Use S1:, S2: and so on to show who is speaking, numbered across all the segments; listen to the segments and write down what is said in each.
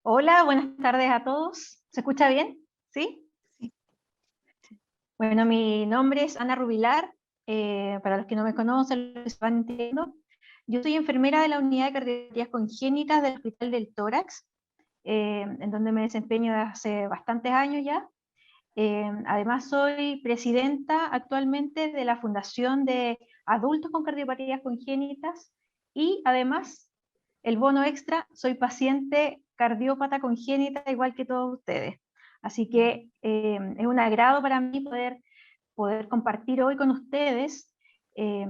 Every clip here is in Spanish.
S1: Hola, buenas tardes a todos. ¿Se escucha bien? ¿Sí?
S2: Sí.
S1: Bueno, mi nombre es Ana Rubilar. Para los que no me conocen, lo van entendiendo. Yo soy enfermera de la unidad de cardiopatías congénitas del Hospital del Tórax, en donde me desempeño desde hace bastantes años ya. Además, soy presidenta actualmente de la Fundación de Adultos con Cardiopatías Congénitas y además, el bono extra, soy paciente cardiópata congénita igual que todos ustedes. Así que es un agrado para mí poder compartir hoy con ustedes eh,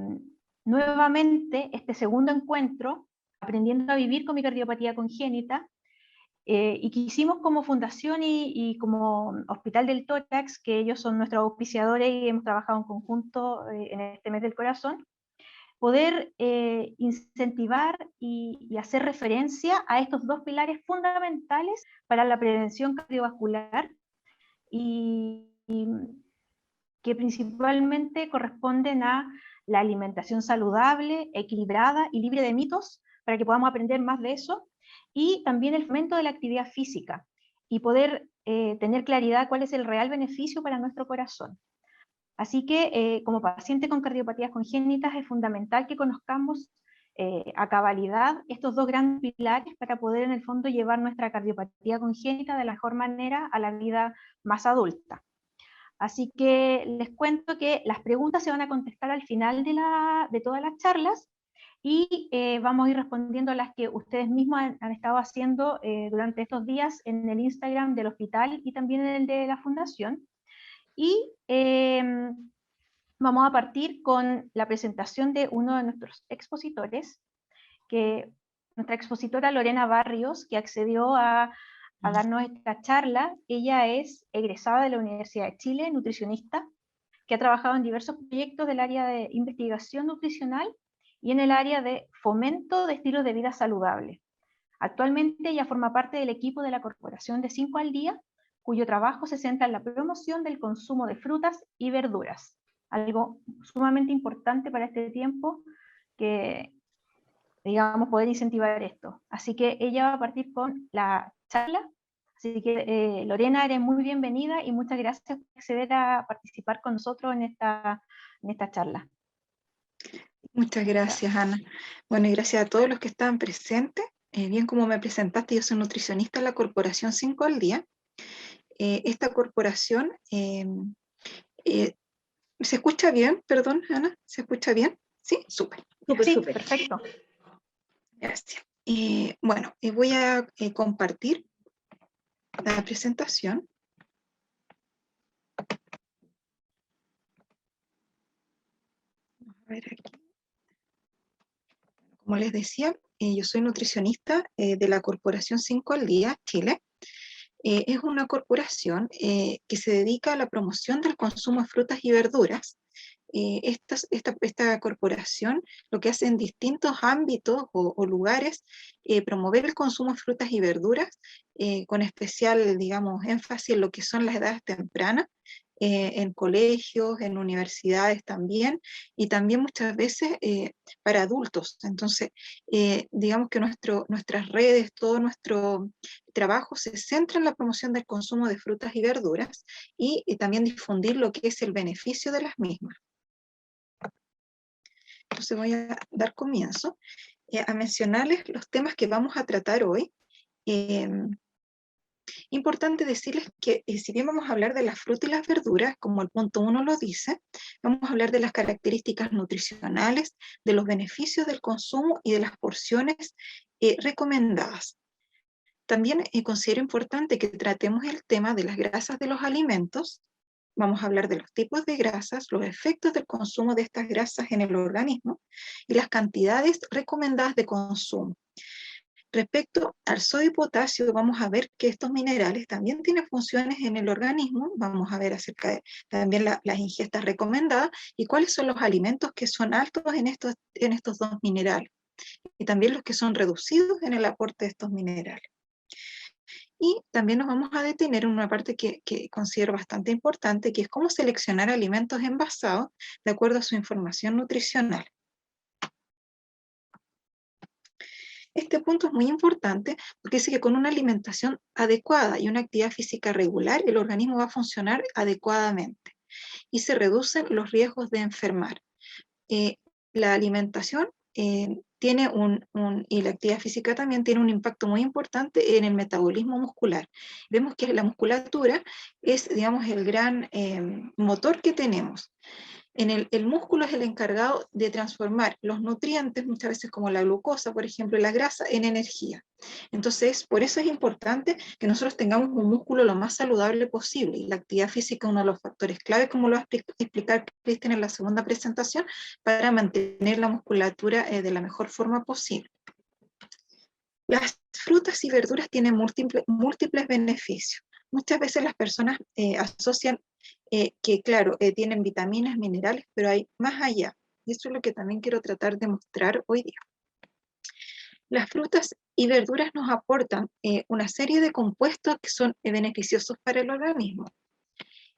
S1: nuevamente este segundo encuentro, aprendiendo a vivir con mi cardiopatía congénita, y quisimos como fundación y como Hospital del Tórax, que ellos son nuestros auspiciadores y hemos trabajado en conjunto en este mes del corazón, poder incentivar y hacer referencia a estos dos pilares fundamentales para la prevención cardiovascular y que principalmente corresponden a la alimentación saludable, equilibrada y libre de mitos, para que podamos aprender más de eso, y también el fomento de la actividad física, y poder tener claridad cuál es el real beneficio para nuestro corazón. Así que como paciente con cardiopatías congénitas es fundamental que conozcamos a cabalidad estos dos grandes pilares para poder en el fondo llevar nuestra cardiopatía congénita de la mejor manera a la vida más adulta. Así que les cuento que las preguntas se van a contestar al final de todas las charlas y vamos a ir respondiendo a las que ustedes mismos han estado haciendo durante estos días en el Instagram del hospital y también en el de la fundación. Y vamos a partir con la presentación de uno de nuestros expositores, que nuestra expositora Lorena Barrios, que accedió a darnos esta charla. Ella es egresada de la Universidad de Chile, nutricionista, que ha trabajado en diversos proyectos del área de investigación nutricional y en el área de fomento de estilos de vida saludable. Actualmente ella forma parte del equipo de la Corporación de 5 al Día, cuyo trabajo se centra en la promoción del consumo de frutas y verduras, algo sumamente importante para este tiempo, que digamos, poder incentivar esto. Así que ella va a partir con la charla. Así que Lorena, eres muy bienvenida y muchas gracias por acceder a participar con nosotros en esta charla.
S2: Muchas gracias, Ana. Bueno, y gracias a todos los que estaban presentes. Bien, como me presentaste, yo soy nutricionista de la Corporación 5 al Día. Esta corporación, ¿se escucha bien? Perdón, Ana, ¿se escucha bien? Sí, súper.
S1: Sí, perfecto.
S2: Gracias. Bueno, voy a compartir la presentación. A ver aquí. Como les decía, yo soy nutricionista de la Corporación 5 al Día, Chile. Es una corporación que se dedica a la promoción del consumo de frutas y verduras. Esta corporación lo que hace en distintos ámbitos o lugares, promover el consumo de frutas y verduras, con especial, digamos, énfasis en lo que son las edades tempranas, en colegios, en universidades también, y también muchas veces para adultos. Entonces, digamos que nuestras redes, todo nuestro trabajo se centra en la promoción del consumo de frutas y verduras y también difundir lo que es el beneficio de las mismas. Entonces voy a dar comienzo a mencionarles los temas que vamos a tratar hoy. Importante decirles que si bien vamos a hablar de las frutas y las verduras, como el punto 1 lo dice, vamos a hablar de las características nutricionales, de los beneficios del consumo y de las porciones recomendadas. También considero importante que tratemos el tema de las grasas de los alimentos. Vamos a hablar de los tipos de grasas, los efectos del consumo de estas grasas en el organismo y las cantidades recomendadas de consumo. Respecto al sodio y potasio, vamos a ver que estos minerales también tienen funciones en el organismo. Vamos a ver acerca de también las ingestas recomendadas y cuáles son los alimentos que son altos en estos dos minerales y también los que son reducidos en el aporte de estos minerales. Y también nos vamos a detener en una parte que considero bastante importante, que es cómo seleccionar alimentos envasados de acuerdo a su información nutricional. Este punto es muy importante porque dice que con una alimentación adecuada y una actividad física regular, el organismo va a funcionar adecuadamente y se reducen los riesgos de enfermar. La alimentación tiene y la actividad física también tiene un impacto muy importante en el metabolismo muscular. Vemos que la musculatura es, digamos, el gran motor que tenemos. El músculo es el encargado de transformar los nutrientes, muchas veces como la glucosa, por ejemplo, y la grasa, en energía. Entonces, por eso es importante que nosotros tengamos un músculo lo más saludable posible. Y la actividad física es uno de los factores clave, como lo va a explicar Cristian en la segunda presentación, para mantener la musculatura de la mejor forma posible. Las frutas y verduras tienen múltiples beneficios. Muchas veces las personas asocian que, claro, tienen vitaminas, minerales, pero hay más allá. Y eso es lo que también quiero tratar de mostrar hoy día. Las frutas y verduras nos aportan una serie de compuestos que son beneficiosos para el organismo.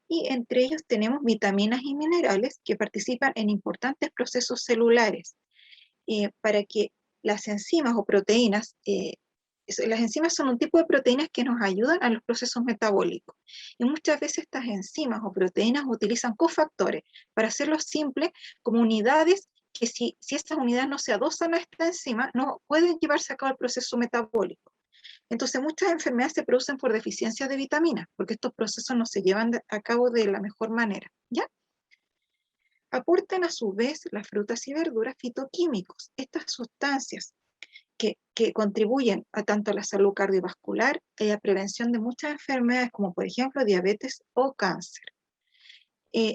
S2: Y entre ellos tenemos vitaminas y minerales que participan en importantes procesos celulares para que las enzimas o proteínas, las enzimas son un tipo de proteínas que nos ayudan a los procesos metabólicos. Y muchas veces estas enzimas o proteínas utilizan cofactores, para hacerlo simple, como unidades que si estas unidades no se adosan a esta enzima, no pueden llevarse a cabo el proceso metabólico. Entonces muchas enfermedades se producen por deficiencia de vitaminas, porque estos procesos no se llevan a cabo de la mejor manera, ¿ya? Aportan a su vez las frutas y verduras fitoquímicos, estas sustancias que contribuyen a tanto a la salud cardiovascular y a prevención de muchas enfermedades, como por ejemplo diabetes o cáncer.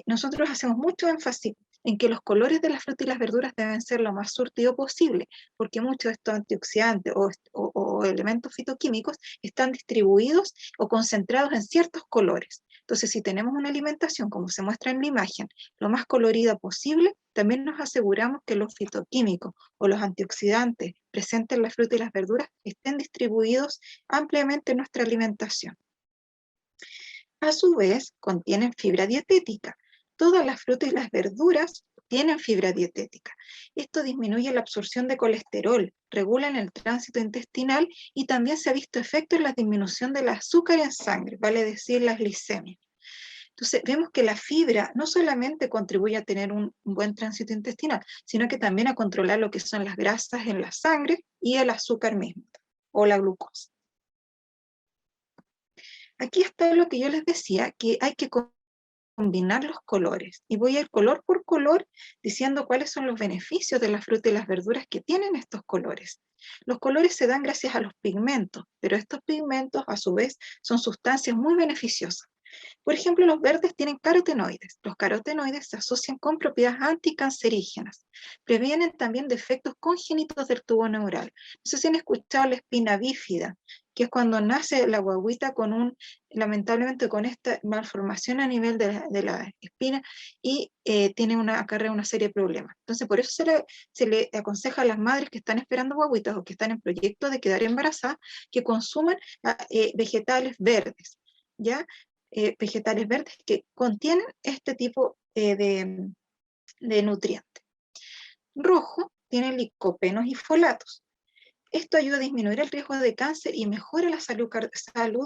S2: Nosotros hacemos mucho énfasis en que los colores de las frutas y las verduras deben ser lo más surtido posible, porque muchos de estos antioxidantes o elementos fitoquímicos están distribuidos o concentrados en ciertos colores. Entonces, si tenemos una alimentación, como se muestra en la imagen, lo más colorida posible, también nos aseguramos que los fitoquímicos o los antioxidantes presentes en las frutas y las verduras estén distribuidos ampliamente en nuestra alimentación. A su vez, contienen fibra dietética. Todas las frutas y las verduras tienen fibra dietética. Esto disminuye la absorción de colesterol, regulan el tránsito intestinal y también se ha visto efecto en la disminución del azúcar en sangre, vale decir las glicemias. Entonces, vemos que la fibra no solamente contribuye a tener un buen tránsito intestinal, sino que también a controlar lo que son las grasas en la sangre y el azúcar mismo, o la glucosa. Aquí está lo que yo les decía, que hay que combinar los colores. Y voy a ir color por color diciendo cuáles son los beneficios de la fruta y las verduras que tienen estos colores. Los colores se dan gracias a los pigmentos, pero estos pigmentos a su vez son sustancias muy beneficiosas. Por ejemplo, los verdes tienen carotenoides. Los carotenoides se asocian con propiedades anticancerígenas. Previenen también defectos congénitos del tubo neural. No sé si han escuchado la espina bífida, que es cuando nace la guagüita lamentablemente con esta malformación a nivel de la espina y acarrea una serie de problemas. Entonces, por eso se le aconseja a las madres que están esperando guagüitas o que están en proyecto de quedar embarazadas que consuman vegetales verdes, ¿ya? Vegetales verdes que contienen este tipo de nutrientes. Rojo tiene licopenos y folatos. Esto ayuda a disminuir el riesgo de cáncer y mejora la salud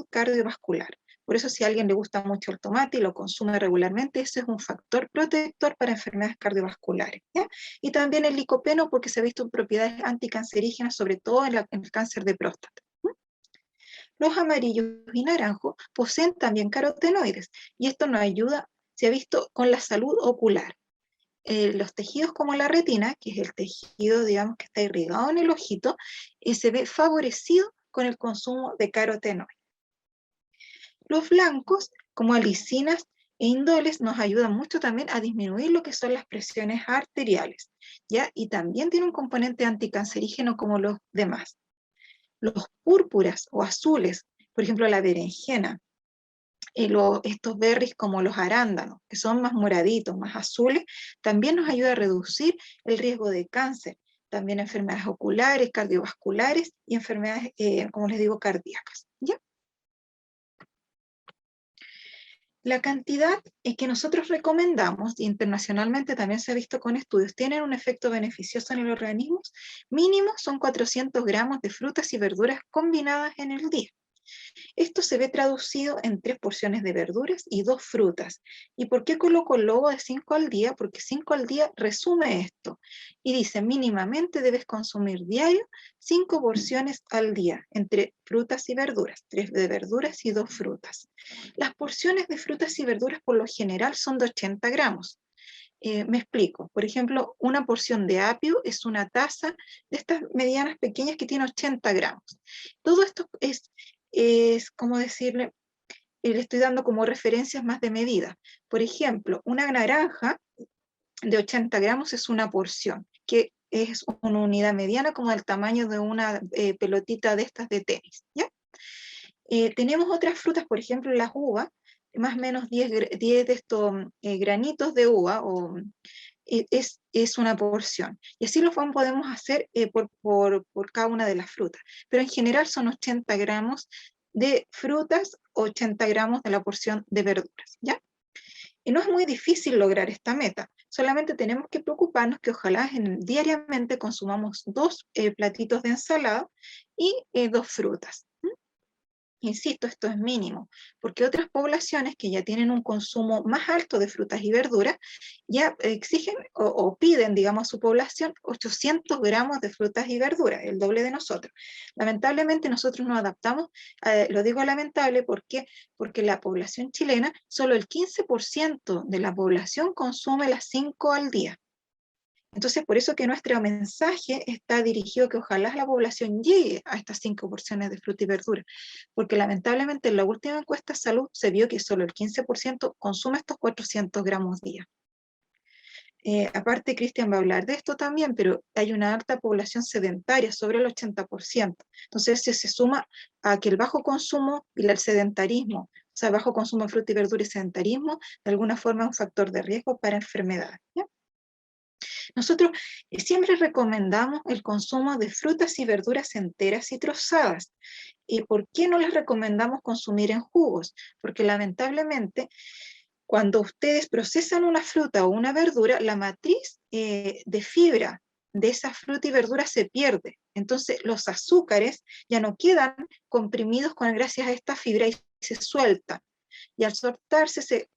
S2: cardiovascular. Por eso si a alguien le gusta mucho el tomate y lo consume regularmente, ese es un factor protector para enfermedades cardiovasculares, ¿ya? Y también el licopeno porque se ha visto propiedades anticancerígenas, sobre todo en el cáncer de próstata. Los amarillos y naranjos poseen también carotenoides y esto nos ayuda, se ha visto, con la salud ocular. Los tejidos como la retina, que es el tejido, digamos, que está irrigado en el ojito, se ve favorecido con el consumo de carotenoides. Los blancos, como alicinas e indoles, nos ayudan mucho también a disminuir lo que son las presiones arteriales, ¿ya? Y también tiene un componente anticancerígeno como los demás. Los púrpuras o azules, por ejemplo la berenjena, estos berries como los arándanos, que son más moraditos, más azules, también nos ayuda a reducir el riesgo de cáncer, también enfermedades oculares, cardiovasculares y enfermedades, como les digo, cardíacas, ¿ya? La cantidad que nosotros recomendamos, y internacionalmente también se ha visto con estudios, tienen un efecto beneficioso en el organismo, mínimo son 400 gramos de frutas y verduras combinadas en el día. Esto se ve traducido en 3 porciones de verduras y 2 frutas. ¿Y por qué coloco el logo de 5 al día? Porque 5 al día resume esto y dice mínimamente debes consumir diario 5 porciones al día entre frutas y verduras, 3 de verduras y 2 frutas. Las porciones de frutas y verduras por lo general son de 80 gramos. Me explico. Por ejemplo, una porción de apio es una taza de estas medianas pequeñas que tiene 80 gramos. Todo esto es como decirle, le estoy dando como referencias más de medida. Por ejemplo, una naranja de 80 gramos es una porción, que es una unidad mediana como del tamaño de una pelotita de estas de tenis, ¿ya? Tenemos otras frutas, por ejemplo, las uvas, más o menos 10 de estos granitos de uva, es una porción. Y así lo podemos hacer por cada una de las frutas. Pero en general son 80 gramos de frutas, 80 gramos de la porción de verduras, ¿ya? Y no es muy difícil lograr esta meta. Solamente tenemos que preocuparnos que ojalá diariamente consumamos 2 platitos de ensalada y 2 frutas. Insisto, esto es mínimo, porque otras poblaciones que ya tienen un consumo más alto de frutas y verduras ya exigen o piden, digamos, a su población 800 gramos de frutas y verduras, el doble de nosotros. Lamentablemente nosotros nos adaptamos, lo digo lamentable porque la población chilena, solo el 15% de la población consume las 5 al día. Entonces, por eso que nuestro mensaje está dirigido a que ojalá la población llegue a estas 5 porciones de fruta y verdura, porque lamentablemente en la última encuesta de salud se vio que solo el 15% consume estos 400 gramos día. Aparte, Cristian va a hablar de esto también, pero hay una alta población sedentaria, sobre el 80%. Entonces, se suma a que el bajo consumo y el sedentarismo, o sea, bajo consumo de fruta y verdura y sedentarismo, de alguna forma es un factor de riesgo para enfermedades, ¿ya? Nosotros siempre recomendamos el consumo de frutas y verduras enteras y trozadas. ¿Y por qué no les recomendamos consumir en jugos? Porque lamentablemente, cuando ustedes procesan una fruta o una verdura, la matriz de fibra de esa fruta y verdura se pierde. Entonces, los azúcares ya no quedan comprimidos gracias a esta fibra y se sueltan. Y al soltarse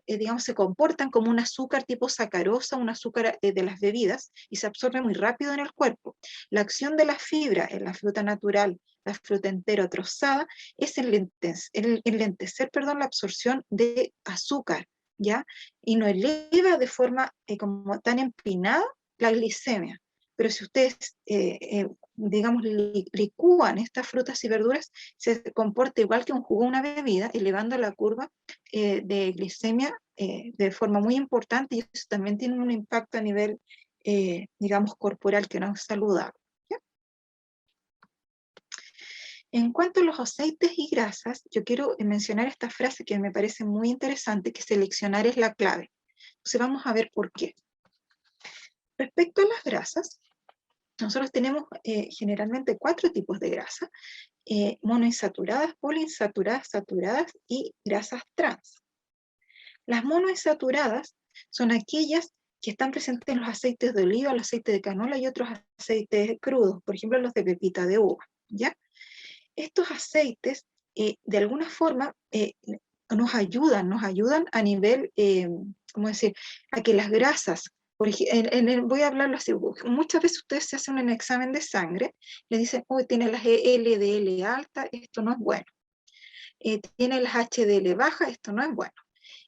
S2: digamos, se comportan como un azúcar tipo sacarosa, un azúcar de las bebidas, y se absorbe muy rápido en el cuerpo. La acción de la fibra en la fruta natural, la fruta entera o trozada, es enlentecer, la absorción de azúcar, ¿ya? Y no eleva de forma como tan empinada la glicemia. Pero si ustedes, digamos, licúan estas frutas y verduras, se comporta igual que un jugo o una bebida, elevando la curva de glicemia de forma muy importante, y eso también tiene un impacto a nivel, digamos, corporal, que no es saludable, ¿ya? En cuanto a los aceites y grasas, yo quiero mencionar esta frase que me parece muy interesante, que seleccionar es la clave. Entonces vamos a ver por qué. Respecto a las grasas, nosotros tenemos generalmente 4 tipos de grasa: monoinsaturadas, poliinsaturadas, saturadas y grasas trans. Las monoinsaturadas son aquellas que están presentes en los aceites de oliva, el aceite de canola y otros aceites crudos, por ejemplo los de pepita de uva, ¿ya? Estos aceites, de alguna forma, nos ayudan a nivel, ¿cómo decir?, a que las grasas, voy a hablarlo así, muchas veces ustedes se hacen un examen de sangre, le dicen, uy, tiene las LDL alta, esto no es bueno, tiene las HDL baja, esto no es bueno.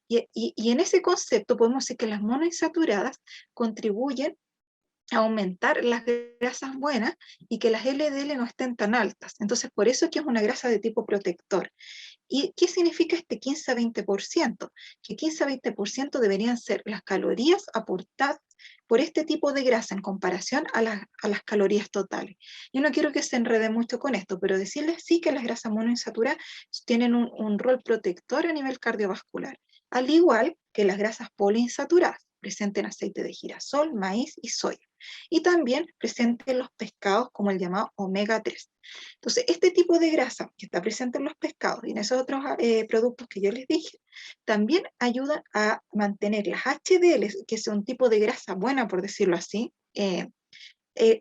S2: Y en ese concepto podemos decir que las monoinsaturadas contribuyen a aumentar las grasas buenas y que las LDL no estén tan altas. Entonces, por eso es que es una grasa de tipo protector. ¿Y qué significa este 15 a 20%? Que 15 a 20% deberían ser las calorías aportadas por este tipo de grasa en comparación a las calorías totales. Yo no quiero que se enrede mucho con esto, pero decirles sí que las grasas monoinsaturadas tienen un rol protector a nivel cardiovascular, al igual que las grasas poliinsaturadas, presentes en aceite de girasol, maíz y soya. y también presente en los pescados como el llamado omega 3. Entonces, este tipo de grasa que está presente en los pescados y en esos otros productos que yo les dije, también ayuda a mantener las HDL, que es un tipo de grasa buena, por decirlo así,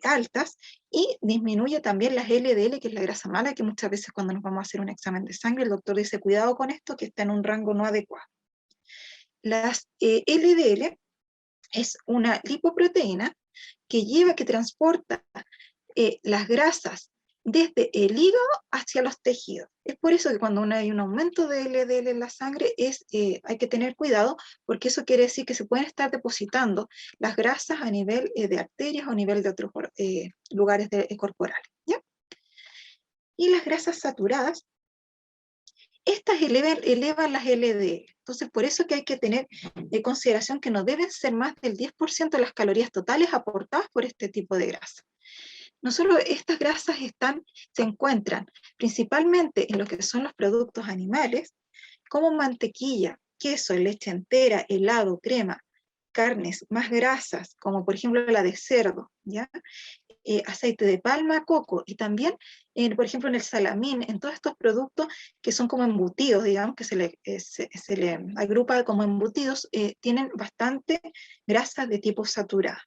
S2: altas, y disminuye también las LDL, que es la grasa mala, que muchas veces cuando nos vamos a hacer un examen de sangre, el doctor dice, cuidado con esto, que está en un rango no adecuado. Las LDL es una lipoproteína que transporta las grasas desde el hígado hacia los tejidos. Es por eso que cuando hay un aumento de LDL en la sangre hay que tener cuidado, porque eso quiere decir que se pueden estar depositando las grasas a nivel de arterias o a nivel de otros lugares corporales, ¿ya? Y las grasas saturadas, estas elevan las LDL. Entonces, por eso que hay que tener en consideración que no deben ser más del 10% de las calorías totales aportadas por este tipo de grasa. No solo estas grasas se encuentran principalmente en lo que son los productos animales, como mantequilla, queso, leche entera, helado, crema, carnes más grasas, como por ejemplo la de cerdo, ¿ya? Aceite de palma, coco, y también, por ejemplo, en el salamín, en todos estos productos que son como embutidos, digamos, que se le agrupa como embutidos, tienen bastante grasa de tipo saturada.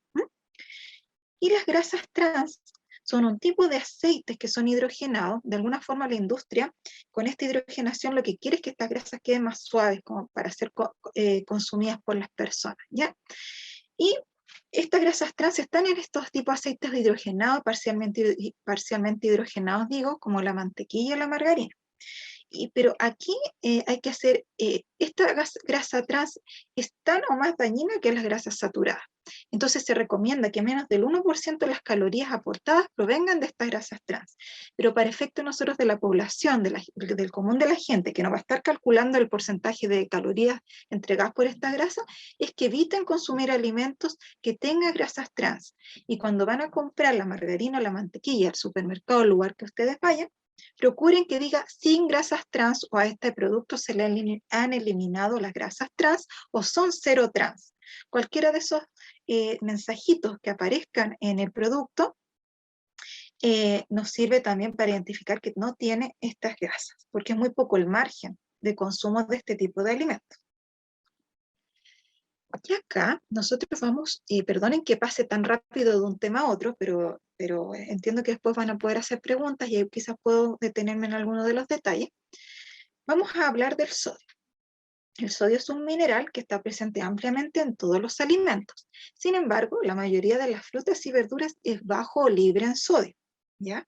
S2: Y las grasas trans son un tipo de aceites que son hidrogenados. De alguna forma la industria, con esta hidrogenación, lo que quiere es que estas grasas queden más suaves como para ser consumidas por las personas, ¿ya? Y estas grasas trans están en estos tipos de aceites hidrogenados, parcialmente hidrogenados, digo, como la mantequilla y la margarina. Pero aquí hay que hacer, esta grasa trans es tan o más dañina que las grasas saturadas. Entonces se recomienda que menos del 1% de las calorías aportadas provengan de estas grasas trans. Pero para efecto nosotros de la población, del común de la gente, que no va a estar calculando el porcentaje de calorías entregadas por esta grasa, es que eviten consumir alimentos que tengan grasas trans. Y cuando van a comprar la margarina o la mantequilla al supermercado o al lugar que ustedes vayan, procuren que diga sin grasas trans o a este producto se le han eliminado las grasas trans o son cero trans. Cualquiera de esos mensajitos que aparezcan en el producto nos sirve también para identificar que no tiene estas grasas, porque es muy poco el margen de consumo de este tipo de alimentos. Y acá nosotros vamos, perdonen que pase tan rápido de un tema a otro, pero entiendo que después van a poder hacer preguntas y quizás puedo detenerme en alguno de los detalles. Vamos a hablar del sodio. El sodio es un mineral que está presente ampliamente en todos los alimentos. Sin embargo, la mayoría de las frutas y verduras es bajo o libre en sodio, ¿ya?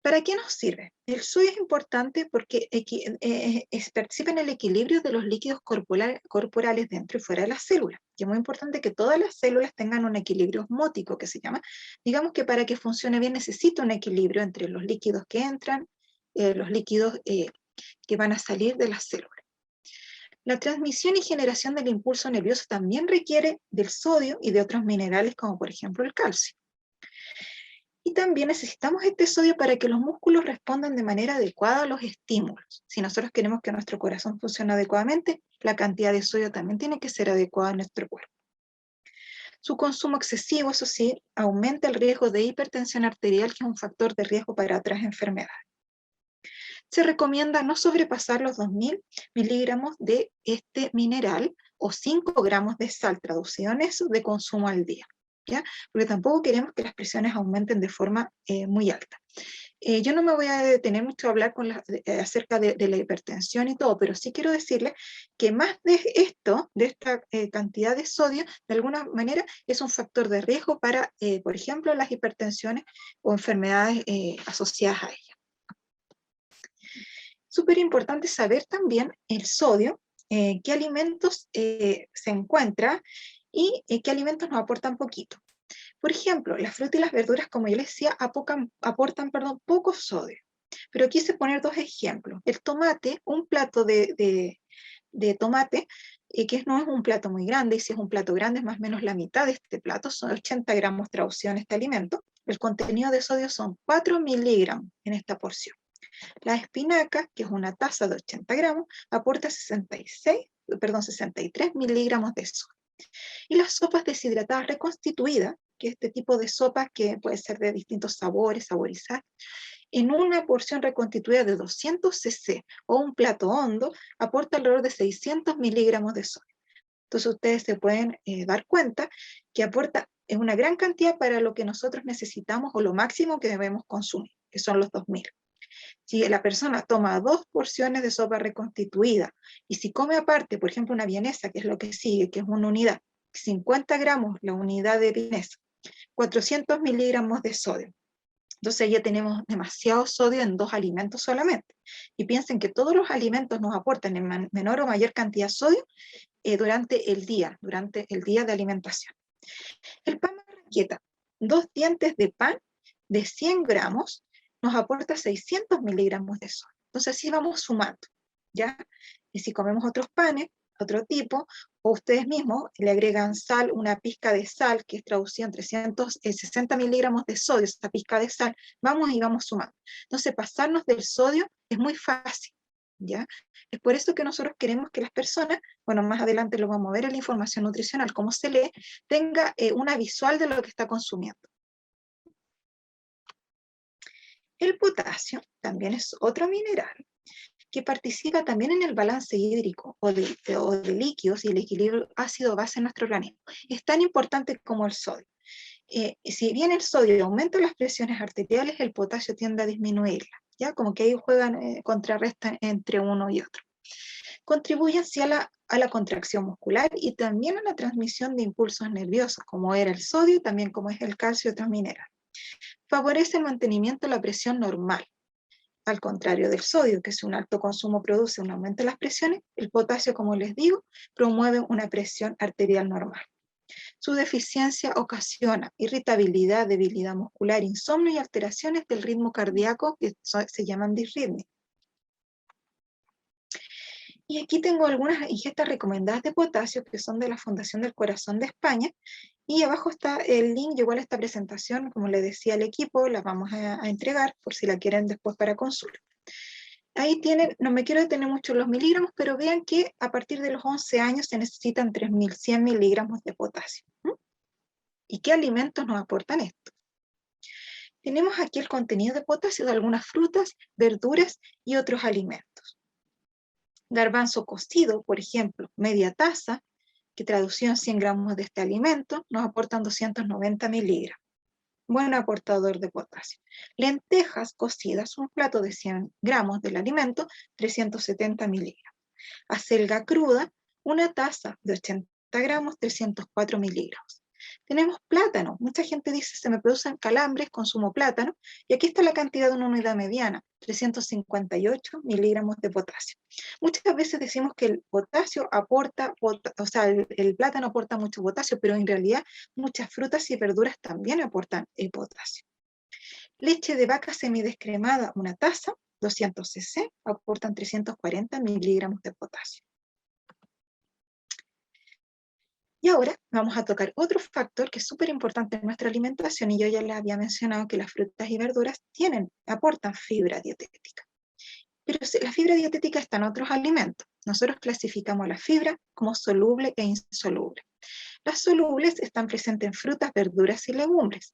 S2: ¿Para qué nos sirve? El sodio es importante porque participa en el equilibrio de los líquidos corporales dentro y fuera de las células. Y es muy importante que todas las células tengan un equilibrio osmótico, que se llama. Digamos que para que funcione bien necesita un equilibrio entre los líquidos que entran, los líquidos que van a salir de las células. La transmisión y generación del impulso nervioso también requiere del sodio y de otros minerales, como por ejemplo el calcio. Y también necesitamos este sodio para que los músculos respondan de manera adecuada a los estímulos. Si nosotros queremos que nuestro corazón funcione adecuadamente, la cantidad de sodio también tiene que ser adecuada en nuestro cuerpo. Su consumo excesivo, eso sí, aumenta el riesgo de hipertensión arterial, que es un factor de riesgo para otras enfermedades. Se recomienda no sobrepasar los 2000 miligramos de este mineral o 5 gramos de sal, traducido en eso, de consumo al día, ¿ya? Porque tampoco queremos que las presiones aumenten de forma muy alta. Yo no me voy a detener mucho a hablar acerca de la hipertensión y todo, pero sí quiero decirles que más de esto, de esta cantidad de sodio, de alguna manera es un factor de riesgo para, por ejemplo, las hipertensiones o enfermedades asociadas a ellas. Súper importante saber también el sodio, qué alimentos se encuentra y qué alimentos nos aportan poquito. Por ejemplo, las frutas y las verduras, como yo les decía, aportan poco sodio. Pero quise poner dos ejemplos. El tomate, un plato de tomate, que no es un plato muy grande, y si es un plato grande es más o menos la mitad de este plato, son 80 gramos traducido en este alimento. El contenido de sodio son 4 miligramos en esta porción. La espinaca, que es una taza de 80 gramos, aporta 63 miligramos de sodio. Y las sopas deshidratadas reconstituidas, que es este tipo de sopa que puede ser de distintos sabores, saborizar, en una porción reconstituida de 200 cc o un plato hondo, aporta alrededor de 600 miligramos de sodio. Entonces ustedes se pueden dar cuenta que aporta una gran cantidad para lo que nosotros necesitamos o lo máximo que debemos consumir, que son los 2000. Si la persona toma 2 porciones de sopa reconstituida y si come aparte, por ejemplo, una vienesa, que es lo que sigue, que es una unidad, 50 gramos la unidad de vienesa, 400 miligramos de sodio. Entonces ya tenemos demasiado sodio en 2 alimentos solamente. Y piensen que todos los alimentos nos aportan en menor o mayor cantidad de sodio durante el día de alimentación. El pan marraqueta, 2 dientes de pan de 100 gramos, nos aporta 600 miligramos de sodio. Entonces así vamos sumando, ¿ya? Y si comemos otros panes, otro tipo, o ustedes mismos le agregan sal, una pizca de sal, que es traducida en 360 miligramos de sodio, esa pizca de sal, vamos y vamos sumando. Entonces pasarnos del sodio es muy fácil, ¿ya? Es por eso que nosotros queremos que las personas, bueno, más adelante lo vamos a ver en la información nutricional, cómo se lee, tenga una visual de lo que está consumiendo. El potasio también es otro mineral que participa también en el balance hídrico o de líquidos y el equilibrio ácido-base en nuestro organismo. Es tan importante como el sodio. Si bien el sodio aumenta las presiones arteriales, el potasio tiende a disminuirlas, ¿ya? Como que ahí juegan, contrarrestan entre uno y otro. Contribuye así a la contracción muscular y también a la transmisión de impulsos nerviosos, como era el sodio, también como es el calcio y otros minerales. Favorece el mantenimiento de la presión normal. Al contrario del sodio, que si un alto consumo produce un aumento de las presiones, el potasio, como les digo, promueve una presión arterial normal. Su deficiencia ocasiona irritabilidad, debilidad muscular, insomnio y alteraciones del ritmo cardíaco que se llaman disritmias. Y aquí tengo algunas ingestas recomendadas de potasio que son de la Fundación del Corazón de España. Y abajo está el link, igual a esta presentación, como le decía al equipo, la vamos a entregar por si la quieren después para consulta. Ahí tienen, no me quiero detener mucho en los miligramos, pero vean que a partir de los 11 años se necesitan 3100 miligramos de potasio. ¿Y qué alimentos nos aportan esto? Tenemos aquí el contenido de potasio de algunas frutas, verduras y otros alimentos. Garbanzo cocido, por ejemplo, media taza, que traducido en 100 gramos de este alimento, nos aportan 290 miligramos. Buen aportador de potasio. Lentejas cocidas, un plato de 100 gramos del alimento, 370 miligramos. Acelga cruda, una taza de 80 gramos, 304 miligramos. Tenemos plátano. Mucha gente dice, se me producen calambres, consumo plátano. Y aquí está la cantidad de una unidad mediana, 358 miligramos de potasio. Muchas veces decimos que el potasio aporta, o sea, el plátano aporta mucho potasio, pero en realidad muchas frutas y verduras también aportan el potasio. Leche de vaca semidescremada, una taza, 200 cc, aportan 340 miligramos de potasio. Y ahora vamos a tocar otro factor que es súper importante en nuestra alimentación, y yo ya les había mencionado que las frutas y verduras aportan fibra dietética. Pero la fibra dietética está en otros alimentos. Nosotros clasificamos la fibra como soluble e insoluble. Las solubles están presentes en frutas, verduras y legumbres.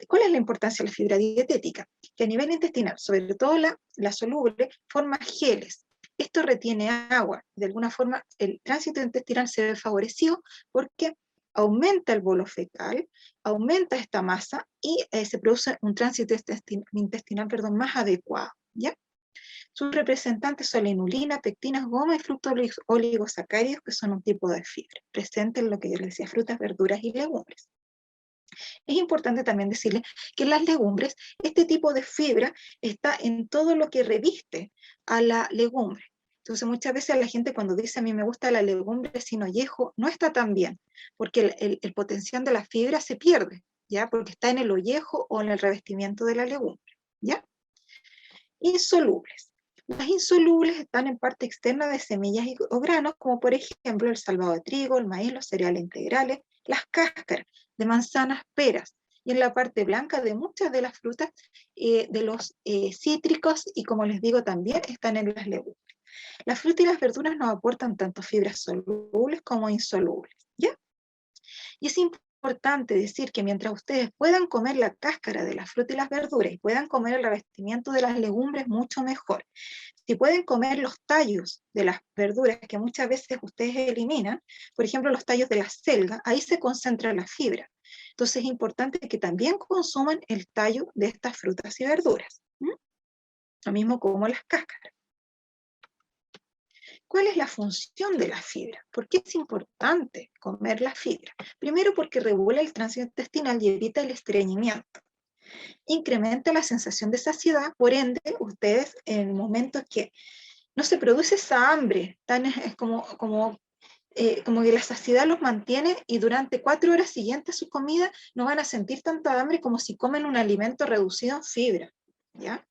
S2: ¿Cuál es la importancia de la fibra dietética? Que a nivel intestinal, sobre todo la soluble, forma geles. Esto retiene agua. De alguna forma, el tránsito intestinal se ve favorecido porque aumenta el bolo fecal, aumenta esta masa y se produce un tránsito intestinal más adecuado, ¿ya? Sus representantes son la inulina, pectinas, goma y fructos oligosacáridos, que son un tipo de fibra, presente en lo que yo les decía, frutas, verduras y legumbres. Es importante también decirles que en las legumbres, este tipo de fibra está en todo lo que reviste a la legumbre. Entonces muchas veces la gente cuando dice a mí me gusta la legumbre sin ollejo, no está tan bien, porque el potencial de la fibra se pierde, ¿ya? Porque está en el ollejo o en el revestimiento de la legumbre, ¿ya? Insolubles. Las insolubles están en parte externa de semillas o granos, como por ejemplo el salvado de trigo, el maíz, los cereales integrales, las cáscaras de manzanas, peras, y en la parte blanca de muchas de las frutas, de los cítricos, y como les digo también están en las legumbres. Las frutas y las verduras nos aportan tanto fibras solubles como insolubles, ¿ya? Y es importante decir que mientras ustedes puedan comer la cáscara de la fruta y las verduras y puedan comer el revestimiento de las legumbres, mucho mejor. Si pueden comer los tallos de las verduras que muchas veces ustedes eliminan, por ejemplo los tallos de la selga, ahí se concentra la fibra. Entonces es importante que también consuman el tallo de estas frutas y verduras. Lo mismo como las cáscaras. ¿Cuál es la función de la fibra? ¿Por qué es importante comer la fibra? Primero, porque regula el tránsito intestinal y evita el estreñimiento. Incrementa la sensación de saciedad, por ende, ustedes en momentos que no se produce esa hambre, es como que la saciedad los mantiene y durante 4 horas siguientes a su comida no van a sentir tanta hambre como si comen un alimento reducido en fibra, ¿ya?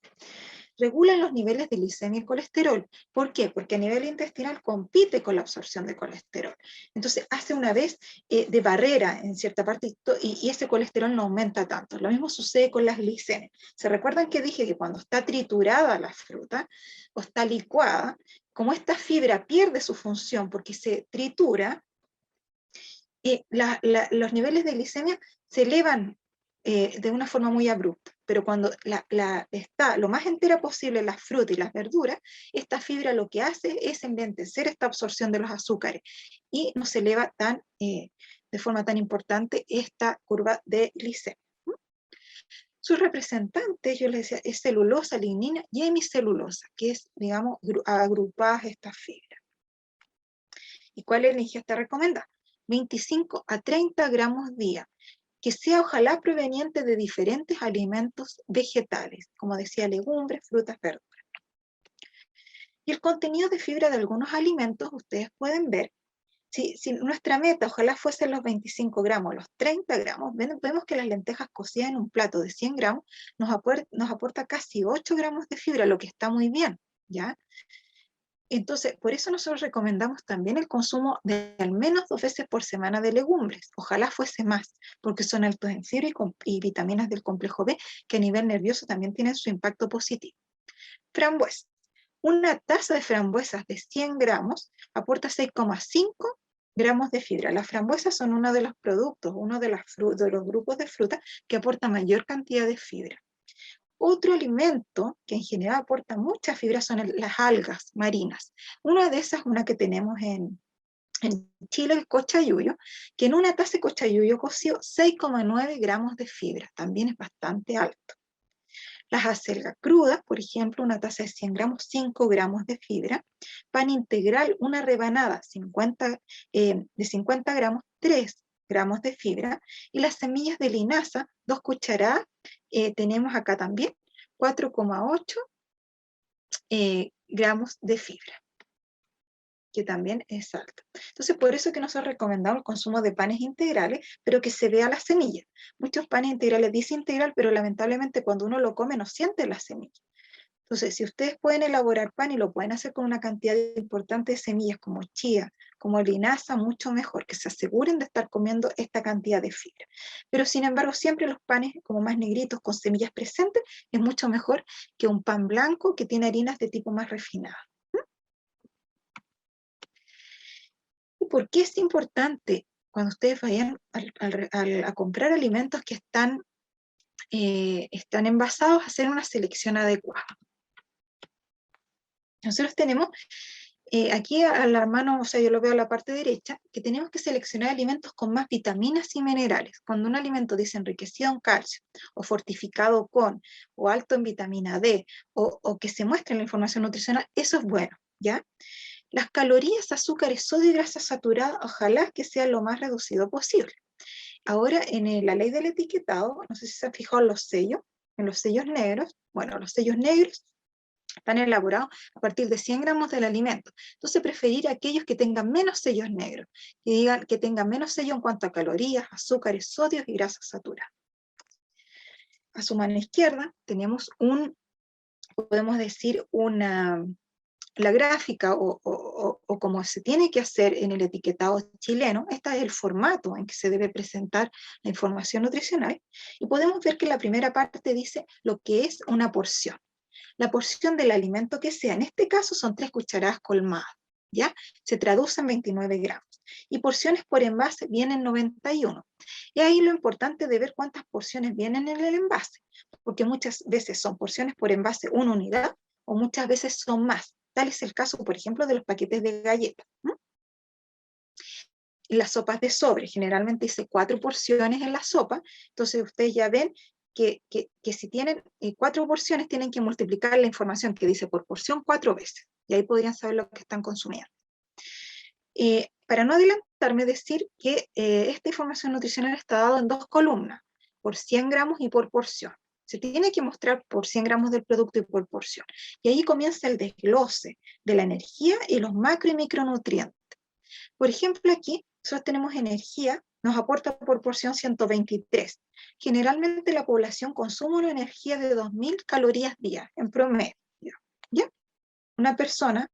S2: Regulan los niveles de glicemia y colesterol. ¿Por qué? Porque a nivel intestinal compite con la absorción de colesterol. Entonces hace una vez de barrera en cierta parte y ese colesterol no aumenta tanto. Lo mismo sucede con las glicemias. ¿Se recuerdan que dije que cuando está triturada la fruta o está licuada, como esta fibra pierde su función porque se tritura, los niveles de glicemia se elevan de una forma muy abrupta, pero cuando está lo más entera posible la fruta y las verduras, esta fibra lo que hace es enlentecer esta absorción de los azúcares y no se eleva de forma tan importante esta curva de glicemia. Sus representantes, yo les decía, es celulosa, lignina y hemicelulosa, que es, digamos, agrupadas estas fibras. ¿Y cuál es la ingesta recomendada? 25 a 30 gramos día, que sea ojalá proveniente de diferentes alimentos vegetales, como decía, legumbres, frutas, verduras. Y el contenido de fibra de algunos alimentos, ustedes pueden ver, si nuestra meta ojalá fuesen los 25 gramos, los 30 gramos, vemos que las lentejas cocidas en un plato de 100 gramos nos aporta casi 8 gramos de fibra, lo que está muy bien, ¿ya? Entonces, por eso nosotros recomendamos también el consumo de al menos 2 veces por semana de legumbres. Ojalá fuese más, porque son altos en fibra y vitaminas del complejo B, que a nivel nervioso también tienen su impacto positivo. Frambuesa. Una taza de frambuesas de 100 gramos aporta 6,5 gramos de fibra. Las frambuesas son uno de los productos, uno de los grupos de fruta que aporta mayor cantidad de fibra. Otro alimento que en general aporta mucha fibra son las algas marinas. Una de esas, una que tenemos en Chile, el cochayuyo, que en una taza de cochayuyo cocido 6,9 gramos de fibra, también es bastante alto. Las acelgas crudas, por ejemplo, una taza de 100 gramos, 5 gramos de fibra. Pan integral, una rebanada de 50 gramos, 3 gramos de fibra. Y las semillas de linaza, 2 cucharadas, tenemos acá también 4,8 gramos de fibra, que también es alto. Entonces, por eso que nosotros recomendamos el consumo de panes integrales, pero que se vea la semilla. Muchos panes integrales dicen integral, pero lamentablemente cuando uno lo come no siente la semilla. Entonces, si ustedes pueden elaborar pan y lo pueden hacer con una cantidad importante de semillas como chía, como linaza, mucho mejor, que se aseguren de estar comiendo esta cantidad de fibra. Pero sin embargo, siempre los panes como más negritos, con semillas presentes, es mucho mejor que un pan blanco que tiene harinas de tipo más refinado. ¿Y por qué es importante cuando ustedes vayan a comprar alimentos que están envasados, hacer una selección adecuada? Nosotros tenemos aquí a la mano, o sea, yo lo veo a la parte derecha, que tenemos que seleccionar alimentos con más vitaminas y minerales. Cuando un alimento dice enriquecido en calcio, o fortificado con, o alto en vitamina D, o que se muestre en la información nutricional, eso es bueno, ¿ya? Las calorías, azúcares, sodio y grasa saturada, ojalá que sea lo más reducido posible. Ahora, en la ley del etiquetado, no sé si se han fijado en los sellos negros, bueno, los sellos negros están elaborados a partir de 100 gramos del alimento. Entonces, preferir aquellos que tengan menos sellos negros, que tengan menos sello en cuanto a calorías, azúcares, sodios y grasas saturadas. A su mano izquierda tenemos podemos decir, la gráfica o como se tiene que hacer en el etiquetado chileno. Este es el formato en que se debe presentar la información nutricional, y podemos ver que la primera parte dice lo que es una porción. La porción del alimento que sea, en este caso son 3 cucharadas colmadas, ¿ya? Se traduce en 29 gramos. y porciones por envase vienen 91. Y ahí lo importante de ver cuántas porciones vienen en el envase, porque muchas veces son porciones por envase una unidad, o muchas veces son más. Tal es el caso, por ejemplo, de los paquetes de galletas. Las sopas de sobre, generalmente dice 4 porciones en la sopa, entonces ustedes ya ven que si tienen 4 porciones, tienen que multiplicar la información que dice por porción 4 veces, y ahí podrían saber lo que están consumiendo. Para no adelantarme, decir que esta información nutricional está dada en 2 columnas, por 100 gramos y por porción. Se tiene que mostrar por 100 gramos del producto y por porción. Y ahí comienza el desglose de la energía y los macro y micronutrientes. Por ejemplo, aquí nosotros tenemos energía, nos aporta por porción 123. Generalmente la población consume una energía de 2000 calorías día, en promedio. ¿Ya? Una persona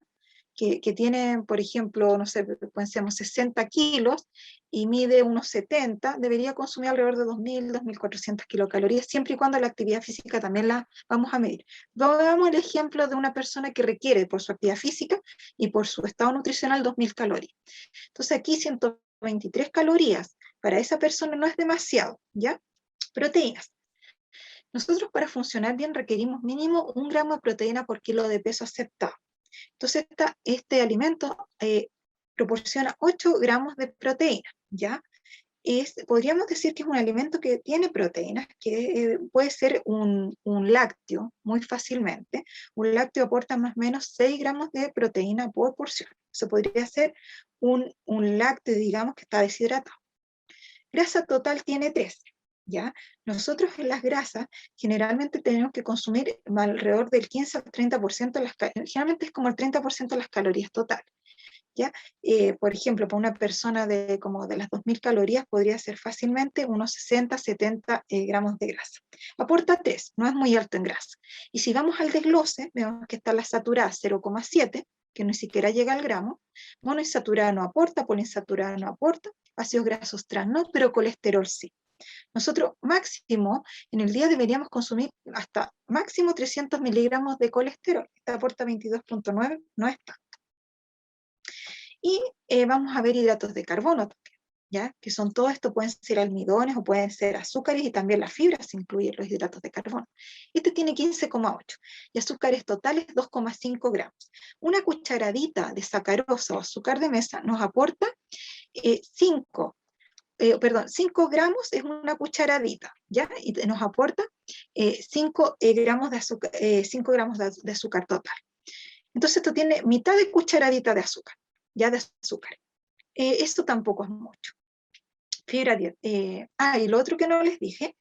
S2: que tiene, por ejemplo, no sé, pensemos 60 kilos y mide unos 70, debería consumir alrededor de 2000, 2400 kilocalorías, siempre y cuando la actividad física también la vamos a medir. Veamos el ejemplo de una persona que requiere por su actividad física y por su estado nutricional 2000 calorías. Entonces aquí 123 calorías para esa persona no es demasiado, ¿ya? Proteínas. Nosotros para funcionar bien requerimos mínimo 1 gramo de proteína por kilo de peso aceptado. Entonces este alimento proporciona 8 gramos de proteína, ¿ya? Podríamos decir que es un alimento que tiene proteínas, que puede ser un lácteo muy fácilmente. Un lácteo aporta más o menos 6 gramos de proteína por porción. Eso podría ser un lácteo, digamos, que está deshidratado. Grasa total tiene 13. ¿Ya? Nosotros en las grasas generalmente tenemos que consumir alrededor del 15 al 30%, generalmente es como el 30% de las calorías totales. ¿Ya? Por ejemplo, para una persona como de las 2000 calorías podría ser fácilmente unos 60, 70 gramos de grasa. Aporta 3, no es muy alto en grasa. Y si vamos al desglose, vemos que está la saturada 0,7, que ni siquiera llega al gramo, monoinsaturada no aporta, poliinsaturada no aporta, ácidos grasos trans no, pero colesterol sí. Nosotros máximo, en el día deberíamos consumir hasta máximo 300 miligramos de colesterol. Esta aporta 22,9, no es tanto. Y vamos a ver hidratos de carbono también, ¿ya? Que son todo esto, pueden ser almidones o pueden ser azúcares y también las fibras se incluyen los hidratos de carbono. Este tiene 15,8 y azúcares totales 2,5 gramos. Una cucharadita de sacarosa o azúcar de mesa nos aporta 5 gramos es una cucharadita, ¿ya? Y nos aporta 5 gramos de azúcar, 5 gramos de azúcar total. Entonces esto tiene mitad de cucharadita de azúcar, ya de azúcar. Esto tampoco es mucho. Fibra, y lo otro que no les dije,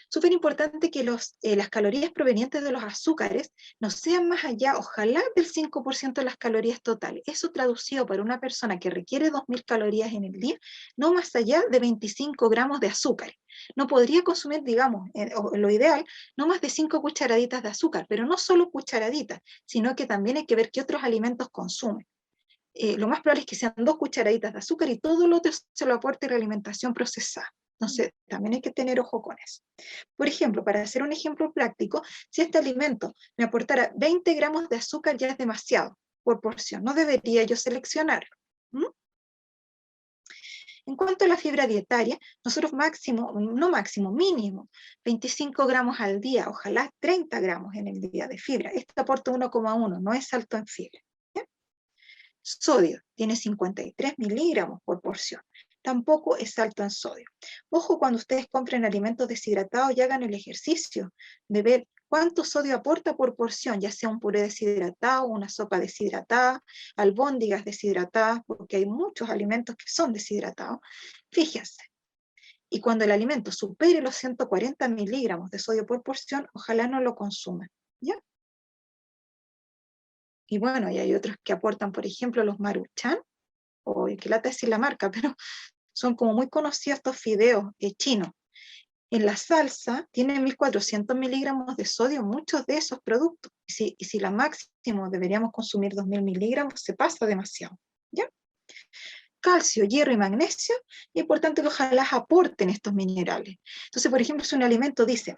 S2: súper importante que las calorías provenientes de los azúcares no sean más allá, ojalá, del 5% de las calorías totales. Eso traducido para una persona que requiere 2000 calorías en el día, no más allá de 25 gramos de azúcar. No podría consumir, digamos, lo ideal, no más de 5 cucharaditas de azúcar, pero no solo cucharaditas, sino que también hay que ver qué otros alimentos consumen. Lo más probable es que sean 2 cucharaditas de azúcar y todo lo otro se lo aporte la alimentación procesada. Entonces, también hay que tener ojo con eso. Por ejemplo, para hacer un ejemplo práctico, si este alimento me aportara 20 gramos de azúcar, ya es demasiado por porción. No debería yo seleccionarlo. En cuanto a la fibra dietaria, nosotros mínimo, 25 gramos al día, ojalá 30 gramos en el día de fibra. Este aporta 1,1, no es alto en fibra. Sodio tiene 53 miligramos por porción. Tampoco es alto en sodio. Ojo cuando ustedes compren alimentos deshidratados y hagan el ejercicio de ver cuánto sodio aporta por porción, ya sea un puré deshidratado, una sopa deshidratada, albóndigas deshidratadas, porque hay muchos alimentos que son deshidratados. Fíjense. Y cuando el alimento supere los 140 miligramos de sodio por porción, ojalá no lo consuman. ¿Ya? Y bueno, y hay otros que aportan, por ejemplo, los Maruchan, o que lata decir la marca, pero son como muy conocidos estos fideos chinos. En la salsa tienen 1400 miligramos de sodio, muchos de esos productos. Y si la máximo deberíamos consumir 2000 miligramos, se pasa demasiado. ¿Ya? calcio, hierro y magnesio, es importante que ojalá aporten estos minerales. Entonces, por ejemplo, si un alimento dice,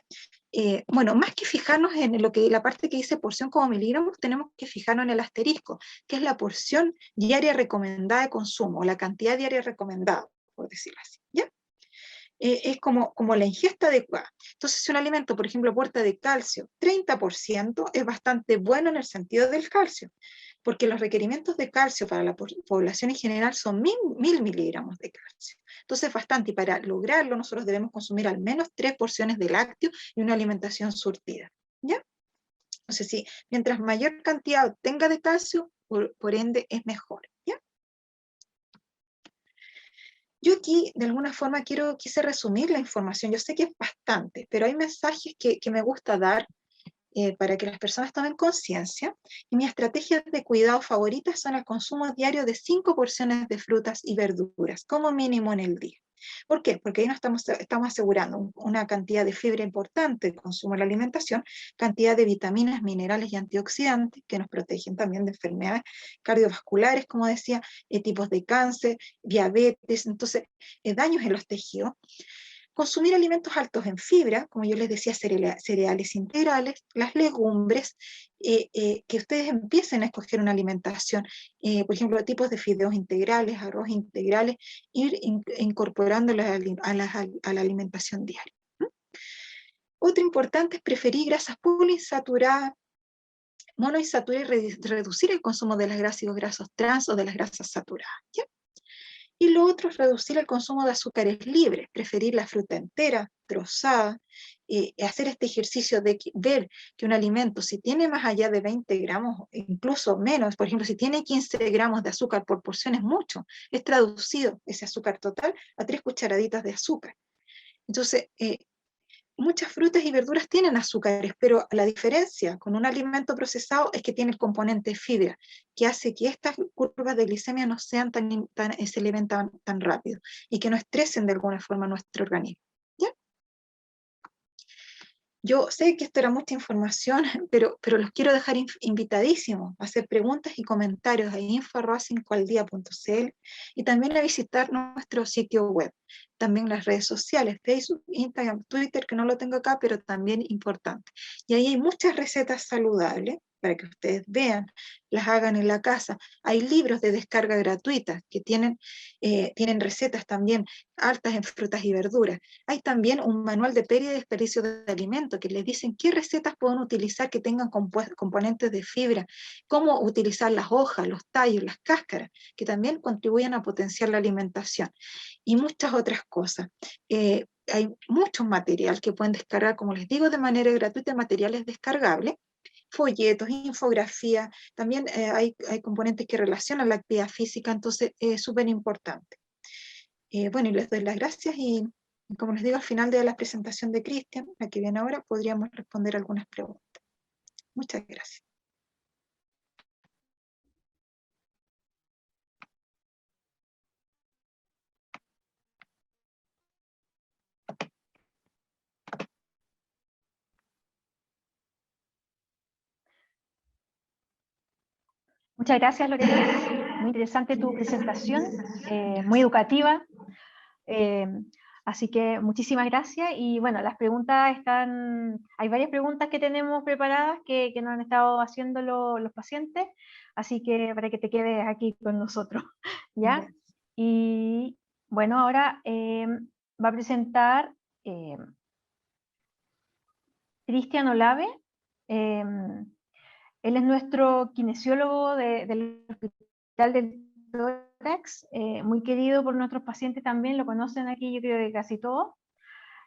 S2: bueno, más que fijarnos en la parte que dice porción como miligramos, tenemos que fijarnos en el asterisco, que es la porción diaria recomendada de consumo, o la cantidad diaria recomendada, por decirlo así, ¿ya? Es como la ingesta adecuada. Entonces, si un alimento, por ejemplo, aporta de calcio 30%, es bastante bueno en el sentido del calcio, porque los requerimientos de calcio para la población en general son 1000 miligramos de calcio. Entonces, bastante, y para lograrlo nosotros debemos consumir al menos 3 porciones de lácteo y una alimentación surtida, ¿ya? Entonces, sí, mientras mayor cantidad tenga de calcio, por ende es mejor, ¿ya? Yo aquí, de alguna forma, quise resumir la información. Yo sé que es bastante, pero hay mensajes que me gusta dar para que las personas tomen conciencia. Y mis estrategias de cuidado favoritas son el consumo diario de 5 porciones de frutas y verduras, como mínimo en el día. ¿Por qué? Porque ahí nos estamos asegurando una cantidad de fibra importante de consumo en la alimentación, cantidad de vitaminas, minerales y antioxidantes que nos protegen también de enfermedades cardiovasculares, como decía, tipos de cáncer, diabetes, entonces daños en los tejidos. Consumir alimentos altos en fibra, como yo les decía, cereales integrales, las legumbres, que ustedes empiecen a escoger una alimentación, por ejemplo, tipos de fideos integrales, arroz integrales, ir incorporándolos a la alimentación diaria. Otro importante es preferir grasas poliinsaturadas, monoinsaturadas y reducir el consumo de las grasas y los grasos trans o de las grasas saturadas, ¿ya? Y lo otro es reducir el consumo de azúcares libres, preferir la fruta entera, trozada, hacer este ejercicio de ver que un alimento, si tiene más allá de 20 gramos, incluso menos, por ejemplo, si tiene 15 gramos de azúcar por porción es mucho, es traducido ese azúcar total a 3 cucharaditas de azúcar. Entonces, muchas frutas y verduras tienen azúcares, pero la diferencia con un alimento procesado es que tiene el componente fibra, que hace que estas curvas de glicemia no sean se eleven tan rápido y que no estresen de alguna forma nuestro organismo. ¿Ya? Yo sé que esto era mucha información, pero los quiero dejar invitadísimos a hacer preguntas y comentarios a info@5aldía.cl y también a visitar nuestro sitio web, también las redes sociales, Facebook, Instagram, Twitter, que no lo tengo acá, pero también importante. Y ahí hay muchas recetas saludables para que ustedes vean, las hagan en la casa. Hay libros de descarga gratuita que tienen recetas también altas en frutas y verduras. Hay también un manual de pérdida y desperdicio de alimentos que les dicen qué recetas pueden utilizar que tengan componentes de fibra, cómo utilizar las hojas, los tallos, las cáscaras, que también contribuyen a potenciar la alimentación, y muchas otras cosas. Hay mucho material que pueden descargar, como les digo, de manera gratuita, materiales descargables, folletos, infografía, también hay componentes que relacionan la actividad física, entonces es súper importante. Bueno, y les doy las gracias y como les digo, al final de la presentación de Cristian, la que viene ahora, podríamos responder algunas preguntas. Muchas gracias.
S1: Muchas gracias, Lorena. Muy interesante tu presentación, muy educativa. Así que muchísimas gracias. Y bueno, las preguntas hay varias preguntas que tenemos preparadas que nos han estado haciendo los pacientes, así que para que te quedes aquí con nosotros, ¿ya? Y bueno, ahora va a presentar Cristian Olave. Él es nuestro kinesiólogo del Hospital del Tórax, muy querido por nuestros pacientes también, lo conocen aquí yo creo que casi todos.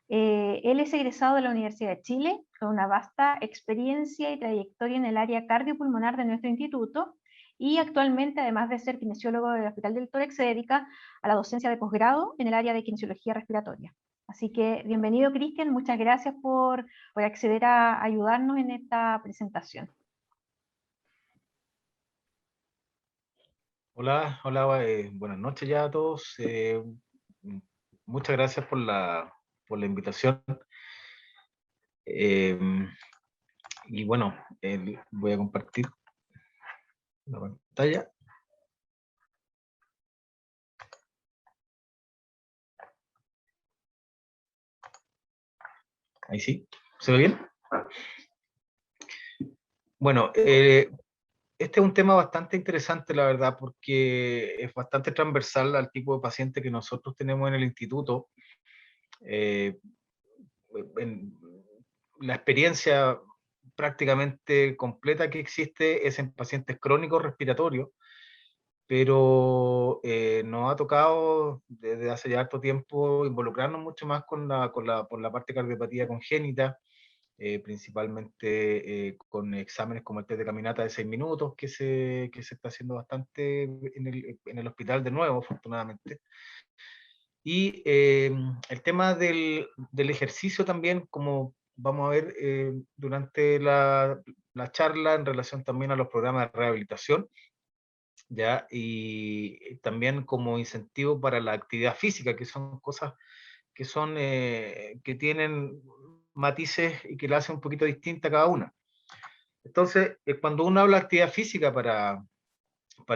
S1: Él es egresado de la Universidad de Chile, con una vasta experiencia y trayectoria en el área cardiopulmonar de nuestro instituto, y actualmente, además de ser kinesiólogo del Hospital del Tórax, se dedica a la docencia de posgrado en el área de kinesiología respiratoria. Así que bienvenido, Cristian, muchas gracias por acceder a ayudarnos en esta presentación.
S3: Hola, hola, buenas noches ya a todos. Muchas gracias por la invitación. Y bueno, voy a compartir la pantalla. Ahí sí. ¿Se ve bien? Bueno, este es un tema bastante interesante, la verdad, porque es bastante transversal al tipo de paciente que nosotros tenemos en el instituto. En la experiencia prácticamente completa que existe es en pacientes crónicos respiratorios, pero nos ha tocado desde hace ya harto tiempo involucrarnos mucho más por la parte de cardiopatía congénita, principalmente con exámenes como el test de caminata de 6 minutos, que se está haciendo bastante en el hospital de nuevo, afortunadamente. Y el tema del ejercicio también, como vamos a ver durante la charla en relación también a los programas de rehabilitación, ¿ya? Y también como incentivo para la actividad física, que son cosas que tienen matices y que la hacen un poquito distinta cada una. Entonces, cuando uno habla de actividad física para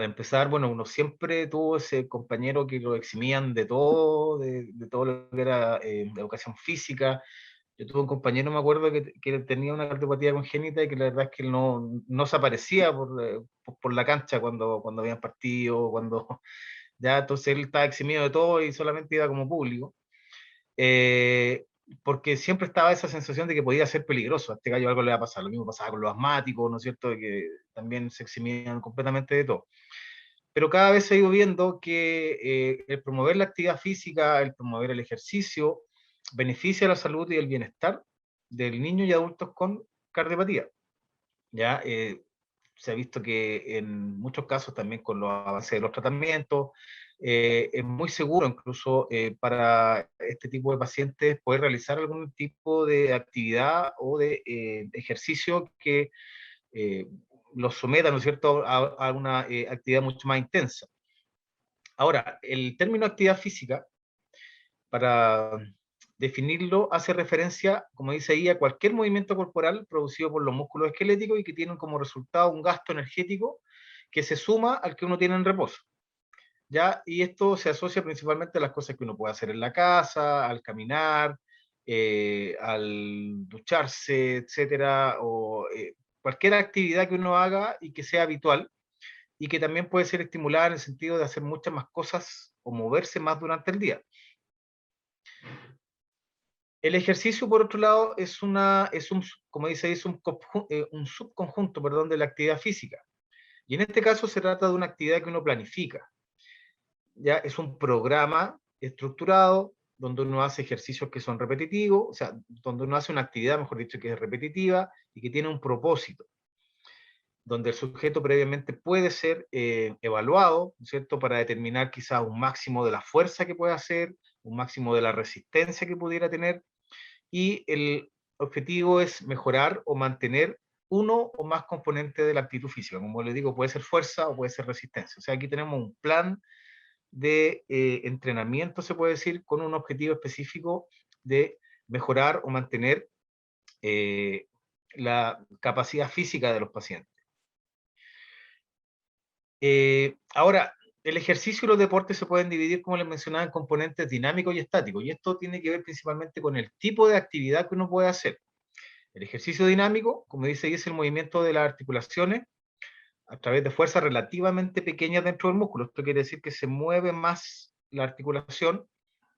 S3: empezar, bueno, uno siempre tuvo ese compañero que lo eximían de todo, de todo lo que era educación física. Yo tuve un compañero, me acuerdo, que tenía una cardiopatía congénita y que la verdad es que él no se aparecía por la cancha cuando habían partido, ya, entonces él estaba eximido de todo y solamente iba como público. Porque siempre estaba esa sensación de que podía ser peligroso, a este gallo algo le va a pasar. Lo mismo pasaba con los asmáticos, ¿no es cierto?, de que también se eximían completamente de todo. Pero cada vez se ha ido viendo que el promover la actividad física, el promover el ejercicio, beneficia la salud y el bienestar del niño y adultos con cardiopatía. ¿Ya? Se ha visto que en muchos casos también con los avances de los tratamientos, es muy seguro incluso para este tipo de pacientes poder realizar algún tipo de actividad o de ejercicio que los someta, ¿no es cierto?, a una actividad mucho más intensa. Ahora, el término actividad física, para definirlo, hace referencia, como dice ahí, a cualquier movimiento corporal producido por los músculos esqueléticos y que tienen como resultado un gasto energético que se suma al que uno tiene en reposo. ¿Ya? Y esto se asocia principalmente a las cosas que uno puede hacer en la casa, al caminar, al ducharse, etcétera, o cualquier actividad que uno haga y que sea habitual y que también puede ser estimulada en el sentido de hacer muchas más cosas o moverse más durante el día. El ejercicio, por otro lado, como dice, es un subconjunto, perdón, de la actividad física. Y en este caso se trata de una actividad que uno planifica. Ya es un programa estructurado donde uno hace ejercicios que son repetitivos, o sea, donde uno hace una actividad, mejor dicho, que es repetitiva y que tiene un propósito, donde el sujeto previamente puede ser evaluado, ¿cierto?, para determinar quizás un máximo de la fuerza que puede hacer, un máximo de la resistencia que pudiera tener, y el objetivo es mejorar o mantener uno o más componentes de la actitud física. Como les digo, puede ser fuerza o puede ser resistencia. O sea, aquí tenemos un plan de entrenamiento, se puede decir, con un objetivo específico de mejorar o mantener la capacidad física de los pacientes. Ahora, el ejercicio y los deportes se pueden dividir, como les mencionaba, en componentes dinámicos y estáticos, y esto tiene que ver principalmente con el tipo de actividad que uno puede hacer. El ejercicio dinámico, como dice ahí, es el movimiento de las articulaciones a través de fuerzas relativamente pequeñas dentro del músculo. Esto quiere decir que se mueve más la articulación,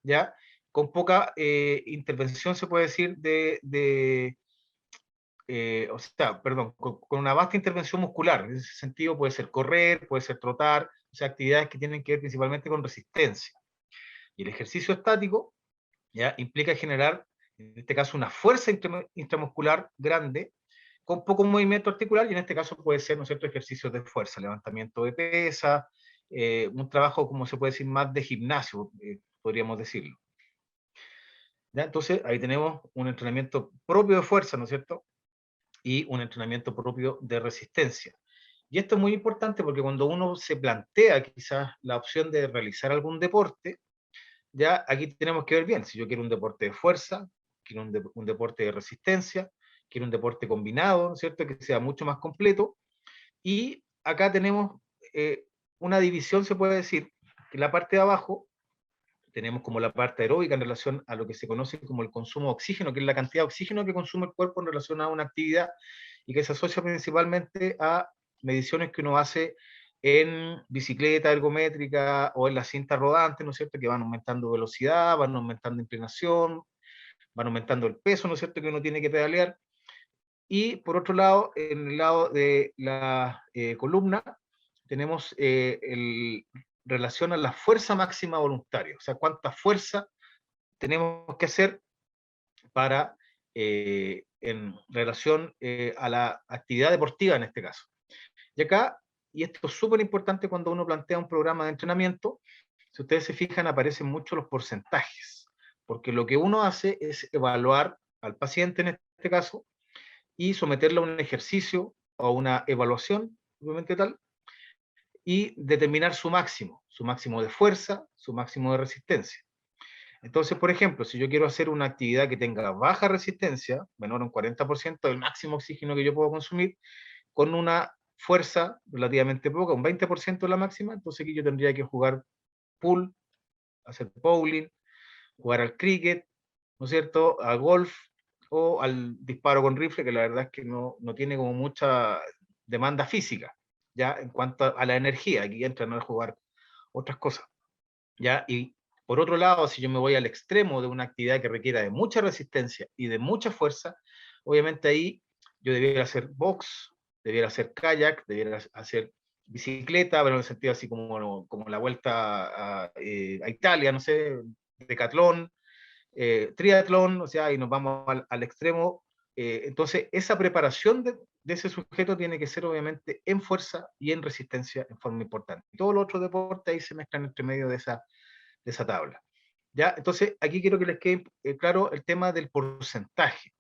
S3: ¿ya? Con poca intervención, se puede decir, o sea, perdón, con una vasta intervención muscular. En ese sentido puede ser correr, puede ser trotar, o sea, actividades que tienen que ver principalmente con resistencia. Y el ejercicio estático, ¿ya?, implica generar, en este caso, una fuerza intramuscular grande, con poco movimiento articular, y en este caso puede ser, ¿no es cierto?, ejercicios de fuerza, levantamiento de pesas, un trabajo, como se puede decir, más de gimnasio, podríamos decirlo. ¿Ya? Entonces, ahí tenemos un entrenamiento propio de fuerza, ¿no es cierto?, y un entrenamiento propio de resistencia. Y esto es muy importante porque cuando uno se plantea quizás la opción de realizar algún deporte, ya aquí tenemos que ver bien, si yo quiero un deporte de fuerza, quiero un deporte de resistencia, quiero un deporte combinado, ¿no es cierto?, que sea mucho más completo. Y acá tenemos una división, se puede decir, que en la parte de abajo tenemos como la parte aeróbica en relación a lo que se conoce como el consumo de oxígeno, que es la cantidad de oxígeno que consume el cuerpo en relación a una actividad, y que se asocia principalmente a mediciones que uno hace en bicicleta ergométrica o en la cinta rodante, ¿no es cierto?, que van aumentando velocidad, van aumentando inclinación, van aumentando el peso, ¿no es cierto?, que uno tiene que pedalear. Y por otro lado, en el lado de la columna, tenemos relación a la fuerza máxima voluntaria, o sea, cuánta fuerza tenemos que hacer para, en relación a la actividad deportiva en este caso. Y acá, y esto es súper importante cuando uno plantea un programa de entrenamiento, si ustedes se fijan, aparecen mucho los porcentajes, porque lo que uno hace es evaluar al paciente en este caso y someterlo a un ejercicio o una evaluación, obviamente tal, y determinar su máximo de fuerza, su máximo de resistencia. Entonces, por ejemplo, si yo quiero hacer una actividad que tenga baja resistencia, menor a un 40% del máximo oxígeno que yo puedo consumir, con una fuerza relativamente poca, un 20% de la máxima, entonces aquí yo tendría que jugar pool, hacer bowling, jugar al cricket, ¿no es cierto?, a golf o al disparo con rifle, que la verdad es que no tiene como mucha demanda física, ya en cuanto a la energía, aquí entran a jugar otras cosas, ya. Y por otro lado, si yo me voy al extremo de una actividad que requiera de mucha resistencia y de mucha fuerza, obviamente ahí yo debiera hacer box, debiera hacer kayak, debiera hacer bicicleta, pero en el sentido así como la vuelta a Italia, no sé, decatlón, triatlón, o sea, y nos vamos al extremo. Entonces, esa preparación de ese sujeto tiene que ser obviamente en fuerza y en resistencia en forma importante. Y todos los otros deportes ahí se mezclan entre medio de esa tabla. ¿Ya? Entonces, aquí quiero que les quede claro el tema del porcentaje.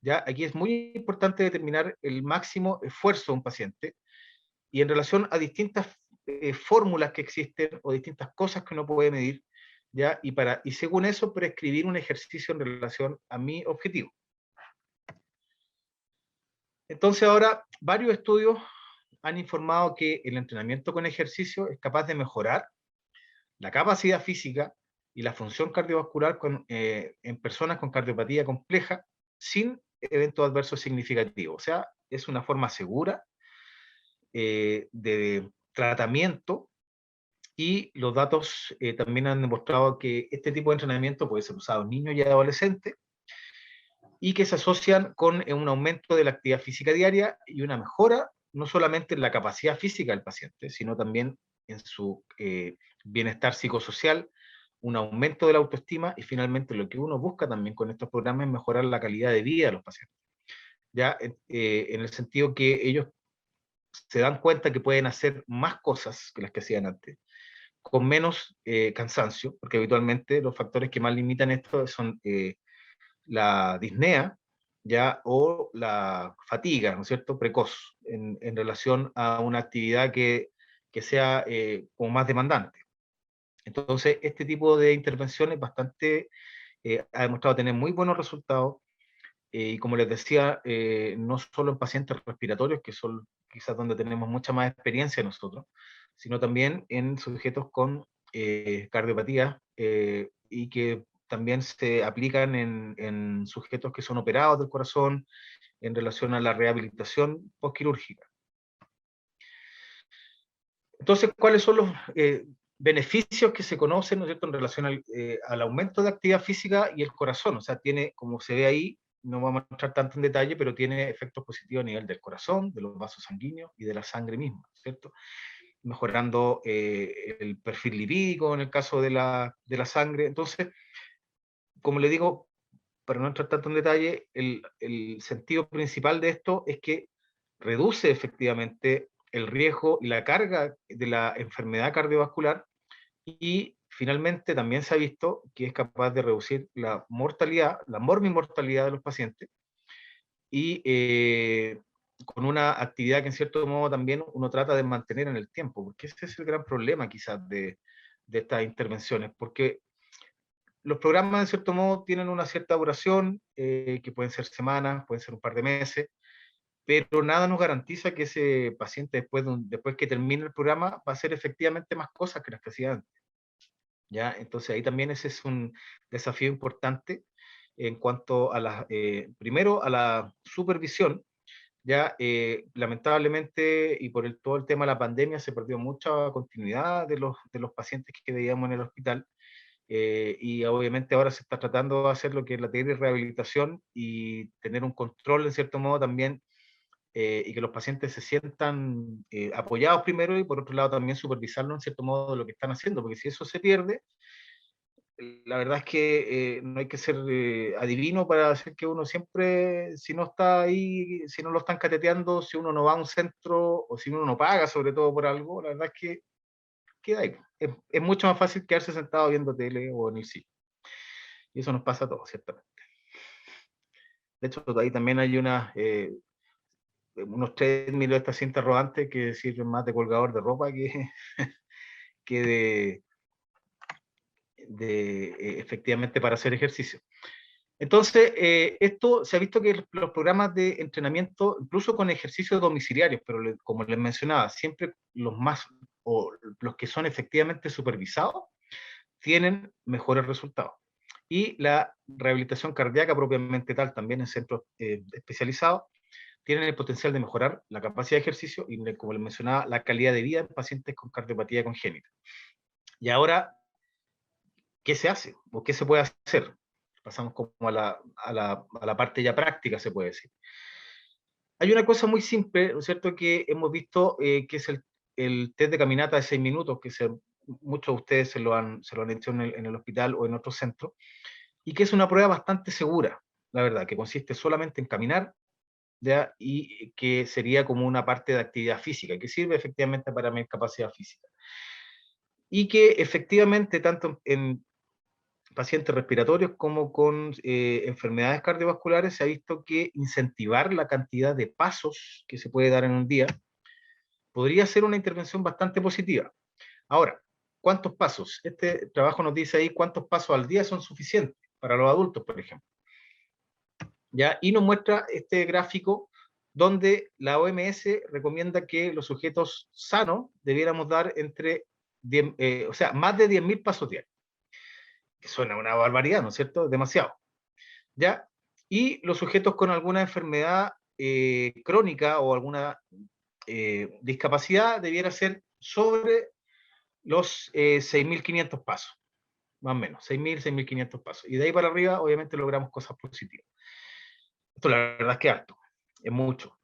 S3: ¿Ya? Aquí es muy importante determinar el máximo esfuerzo de un paciente y en relación a distintas fórmulas que existen o distintas cosas que uno puede medir, ¿ya? Y según eso prescribir un ejercicio en relación a mi objetivo. Entonces ahora varios estudios han informado que el entrenamiento con ejercicio es capaz de mejorar la capacidad física y la función cardiovascular en personas con cardiopatía compleja sin eventos adversos significativos. O sea, es una forma segura de tratamiento, y los datos también han demostrado que este tipo de entrenamiento puede ser usado en niños y adolescentes y que se asocian con un aumento de la actividad física diaria y una mejora no solamente en la capacidad física del paciente, sino también en su bienestar psicosocial, un aumento de la autoestima y finalmente lo que uno busca también con estos programas es mejorar la calidad de vida de los pacientes. Ya en el sentido que ellos se dan cuenta que pueden hacer más cosas que las que hacían antes, con menos cansancio, porque habitualmente los factores que más limitan esto son la disnea, ya, o la fatiga, ¿no es cierto?, precoz, en relación a una actividad que sea como más demandante. Entonces, este tipo de intervenciones bastante, ha demostrado tener muy buenos resultados, y como les decía, no solo en pacientes respiratorios, que son quizás donde tenemos mucha más experiencia nosotros, sino también en sujetos con cardiopatía, y que también se aplican en sujetos que son operados del corazón en relación a la rehabilitación postquirúrgica. Entonces, ¿cuáles son los beneficios que se conocen, ¿no es cierto?, en relación al aumento de actividad física y el corazón? O sea, tiene, como se ve ahí, no vamos a mostrar tanto en detalle, pero tiene efectos positivos a nivel del corazón, de los vasos sanguíneos y de la sangre misma, ¿cierto? Mejorando el perfil lipídico en el caso de la sangre. Entonces, como le digo, para no entrar tanto en detalle, el sentido principal de esto es que reduce efectivamente el riesgo y la carga de la enfermedad cardiovascular, y finalmente también se ha visto que es capaz de reducir la mortalidad, la morbimortalidad de los pacientes, y con una actividad que en cierto modo también uno trata de mantener en el tiempo, porque ese es el gran problema quizás de estas intervenciones, porque los programas en cierto modo tienen una cierta duración, que pueden ser semanas, pueden ser un par de meses, pero nada nos garantiza que ese paciente después que termine el programa va a hacer efectivamente más cosas que las que hacía antes. ¿ya? Entonces ahí también ese es un desafío importante en cuanto a primero a la supervisión. Ya, lamentablemente, y por todo el tema de la pandemia, se perdió mucha continuidad de los pacientes que veíamos en el hospital, y obviamente ahora se está tratando de hacer lo que es la rehabilitación y tener un control, en cierto modo, también, y que los pacientes se sientan apoyados primero, y por otro lado también supervisarlo, en cierto modo, de lo que están haciendo, porque si eso se pierde, la verdad es que no hay que ser adivino para hacer que uno siempre, si no está ahí, si no lo están cateteando, si uno no va a un centro o si uno no paga sobre todo por algo, la verdad es que queda ahí. Es mucho más fácil quedarse sentado viendo tele o en el cine. Y eso nos pasa a todos, ciertamente. De hecho, ahí también hay unos 3.000 de estas cintas rodantes que sirven más de colgador de ropa que efectivamente para hacer ejercicio. Entonces, esto se ha visto que los programas de entrenamiento, incluso con ejercicios domiciliarios, pero como les mencionaba, siempre los más, o los que son efectivamente supervisados, tienen mejores resultados. Y la rehabilitación cardíaca propiamente tal, también en centros especializados, tienen el potencial de mejorar la capacidad de ejercicio y, como les mencionaba, la calidad de vida en pacientes con cardiopatía congénita. Y ahora, ¿qué se hace? ¿O qué se puede hacer? Pasamos como a la parte ya práctica, se puede decir. Hay una cosa muy simple, ¿no es cierto?, que hemos visto, que es el test de caminata de 6 minutos, que muchos de ustedes se lo han hecho en el hospital o en otros centros, y que es una prueba bastante segura, la verdad, que consiste solamente en caminar, ¿ya? Y que sería como una parte de actividad física, que sirve efectivamente para mi capacidad física. Y que efectivamente, tanto en pacientes respiratorios como con enfermedades cardiovasculares, se ha visto que incentivar la cantidad de pasos que se puede dar en un día podría ser una intervención bastante positiva. Ahora, ¿cuántos pasos? Este trabajo nos dice ahí cuántos pasos al día son suficientes para los adultos, por ejemplo. ¿Ya? Y nos muestra este gráfico donde la OMS recomienda que los sujetos sanos debiéramos dar más de 10.000 pasos diarios. Que suena una barbaridad, ¿no es cierto? Demasiado. ¿Ya? Y los sujetos con alguna enfermedad crónica o alguna discapacidad debiera ser sobre los 6.500 pasos, más o menos, 6.000, 6.500 pasos. Y de ahí para arriba, obviamente, logramos cosas positivas. Esto la verdad es que es alto, es mucho.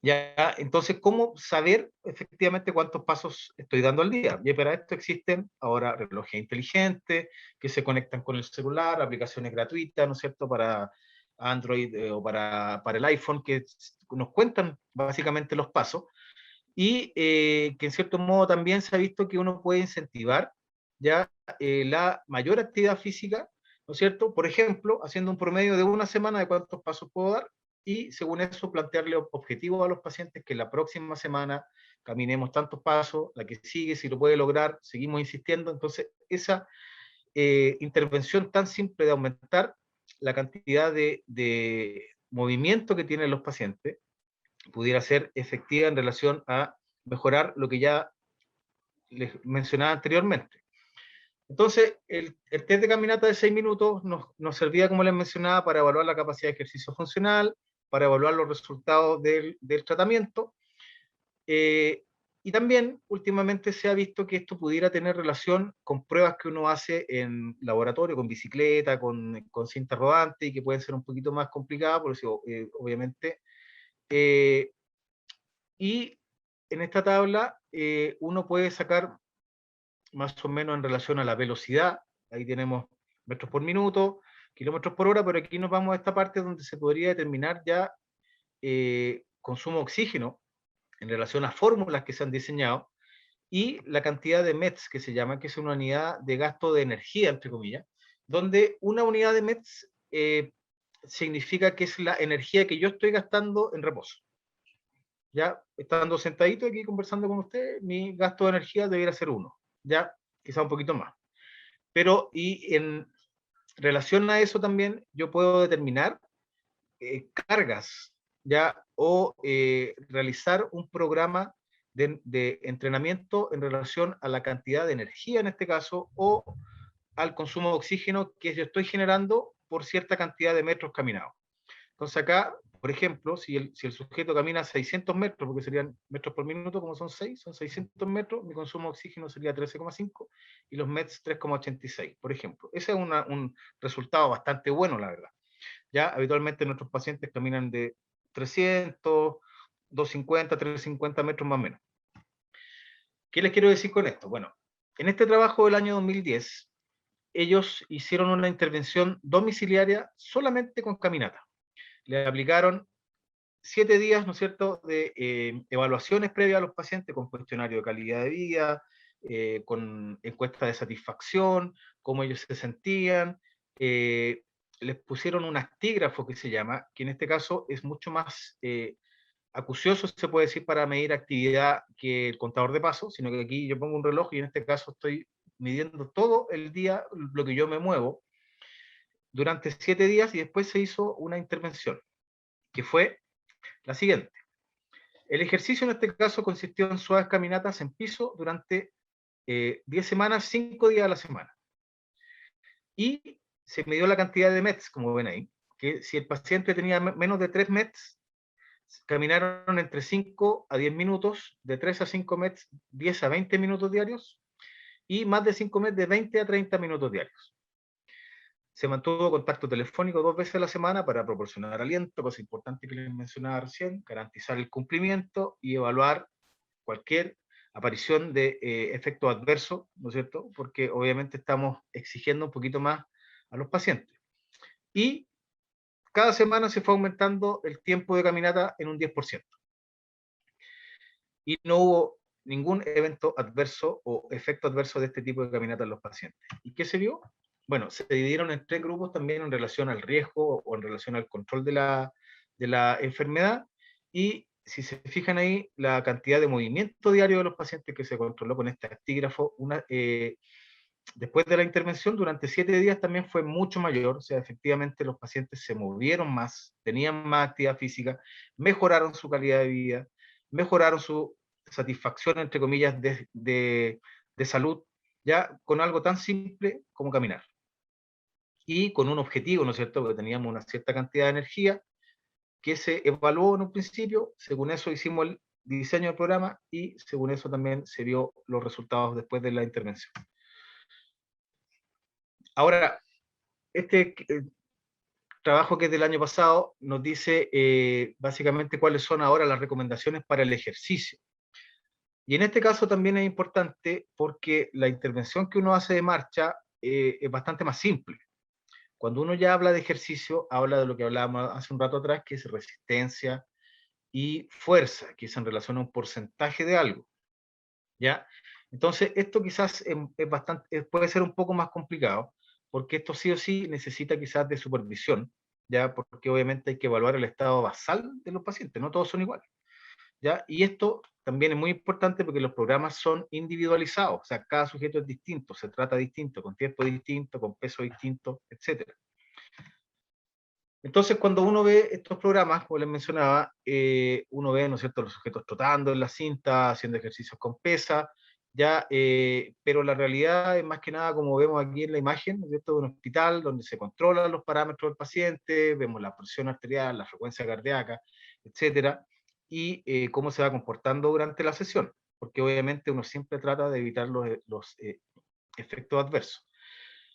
S3: ¿Ya? Entonces, ¿cómo saber efectivamente cuántos pasos estoy dando al día? Y para esto existen ahora relojes inteligentes que se conectan con el celular, aplicaciones gratuitas, ¿no es cierto?, para Android o para el iPhone, que nos cuentan básicamente los pasos, y que en cierto modo también se ha visto que uno puede incentivar ya la mayor actividad física, ¿no es cierto? Por ejemplo, haciendo un promedio de una semana de cuántos pasos puedo dar, y según eso plantearle objetivos a los pacientes que la próxima semana caminemos tantos pasos, la que sigue, si lo puede lograr, seguimos insistiendo. Entonces, esa intervención tan simple de aumentar la cantidad de movimiento que tienen los pacientes pudiera ser efectiva en relación a mejorar lo que ya les mencionaba anteriormente. Entonces, el test de caminata de 6 minutos nos servía, como les mencionaba, para evaluar la capacidad de ejercicio funcional, para evaluar los resultados del tratamiento, y también últimamente se ha visto que esto pudiera tener relación con pruebas que uno hace en laboratorio, con bicicleta, con cinta rodante, y que pueden ser un poquito más complicadas, por eso obviamente. Y en esta tabla uno puede sacar más o menos en relación a la velocidad. Ahí tenemos metros por minuto, kilómetros por hora, pero aquí nos vamos a esta parte donde se podría determinar ya consumo de oxígeno en relación a fórmulas que se han diseñado, y la cantidad de METs, que se llama, que es una unidad de gasto de energía, entre comillas, donde una unidad de METs significa que es la energía que yo estoy gastando en reposo. Ya estando sentadito aquí conversando con usted, mi gasto de energía debería ser 1, ya quizá un poquito más. Pero, y en relación a eso también, yo puedo determinar cargas, ya, o realizar un programa de entrenamiento en relación a la cantidad de energía en este caso, o al consumo de oxígeno que yo estoy generando por cierta cantidad de metros caminados. Entonces acá, por ejemplo, si el sujeto camina 600 metros, porque serían metros por minuto, como son 6, son 600 metros, mi consumo de oxígeno sería 13,5 y los METs 3,86, por ejemplo. Ese es un resultado bastante bueno, la verdad. Ya habitualmente nuestros pacientes caminan de 300, 250, 350 metros más o menos. ¿Qué les quiero decir con esto? Bueno, en este trabajo del año 2010, ellos hicieron una intervención domiciliaria solamente con caminata. Le aplicaron 7 días, ¿no es cierto?, de evaluaciones previas a los pacientes con cuestionario de calidad de vida, con encuesta de satisfacción, cómo ellos se sentían. Les pusieron un actígrafo que se llama, que en este caso es mucho más acucioso, se puede decir, para medir actividad que el contador de pasos, sino que aquí yo pongo un reloj y en este caso estoy midiendo todo el día lo que yo me muevo durante 7 días y después se hizo una intervención, que fue la siguiente. El ejercicio en este caso consistió en suaves caminatas en piso durante 10 semanas, 5 días a la semana. Y se midió la cantidad de METs, como ven ahí, que si el paciente tenía menos de 3 METs, caminaron entre 5 a 10 minutos, de 3 a 5 METs, 10 a 20 minutos diarios, y más de 5 METs de 20 a 30 minutos diarios. Se mantuvo contacto telefónico 2 veces a la semana para proporcionar aliento, cosa importante que les mencionaba recién, garantizar el cumplimiento y evaluar cualquier aparición de efectos adversos, ¿no es cierto? Porque obviamente estamos exigiendo un poquito más a los pacientes. Y cada semana se fue aumentando el tiempo de caminata en un 10%. Y no hubo ningún evento adverso o efecto adverso de este tipo de caminata en los pacientes. ¿Y qué se vio? Bueno, se dividieron en 3 grupos también en relación al riesgo o en relación al control de la enfermedad. Y si se fijan ahí, la cantidad de movimiento diario de los pacientes que se controló con este actígrafo, después de la intervención, durante 7 días también fue mucho mayor. O sea, efectivamente los pacientes se movieron más, tenían más actividad física, mejoraron su calidad de vida, mejoraron su satisfacción, entre comillas, de salud, ya con algo tan simple como caminar. Y con un objetivo, ¿no es cierto?, porque teníamos una cierta cantidad de energía que se evaluó en un principio, según eso hicimos el diseño del programa y según eso también se vio los resultados después de la intervención. Ahora, este trabajo que es del año pasado nos dice básicamente cuáles son ahora las recomendaciones para el ejercicio. Y en este caso también es importante porque la intervención que uno hace de marcha es bastante más simple. Cuando uno ya habla de ejercicio, habla de lo que hablábamos hace un rato atrás, que es resistencia y fuerza, que es en relación a un porcentaje de algo, ¿ya? Entonces, esto quizás es bastante, puede ser un poco más complicado, porque esto sí o sí necesita quizás de supervisión, ¿ya? Porque obviamente hay que evaluar el estado basal de los pacientes, no todos son iguales, ¿ya? Y esto también es muy importante porque los programas son individualizados, o sea, cada sujeto es distinto, se trata distinto, con tiempo distinto, con peso distinto, etc. Entonces, cuando uno ve estos programas, como les mencionaba, uno ve, ¿no es cierto?, los sujetos trotando en la cinta, haciendo ejercicios con pesa, ya, pero la realidad es más que nada como vemos aquí en la imagen, ¿no es cierto?, de un hospital donde se controlan los parámetros del paciente, vemos la presión arterial, la frecuencia cardíaca, etcétera, y cómo se va comportando durante la sesión, porque obviamente uno siempre trata de evitar los efectos adversos.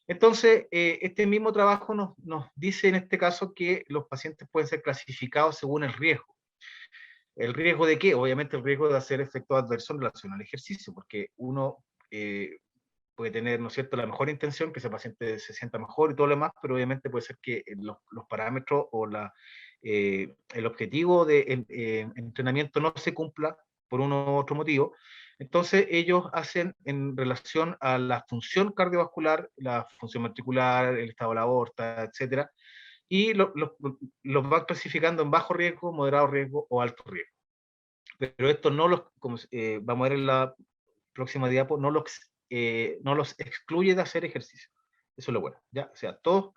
S3: Entonces, este mismo trabajo nos dice en este caso que los pacientes pueden ser clasificados según el riesgo. ¿El riesgo de qué? Obviamente el riesgo de hacer efectos adversos en relación al ejercicio, porque uno puede tener, ¿no es cierto?, la mejor intención, que ese paciente se sienta mejor y todo lo demás, pero obviamente puede ser que los parámetros o el objetivo de entrenamiento no se cumpla por uno u otro motivo. Entonces ellos hacen en relación a la función cardiovascular, la función ventricular, el estado de la aorta, etcétera, y los van clasificando en bajo riesgo, moderado riesgo o alto riesgo. Pero esto no los, como vamos a ver en la próxima diapo, no los excluye de hacer ejercicio. Eso es lo bueno, ¿ya? O sea, todos,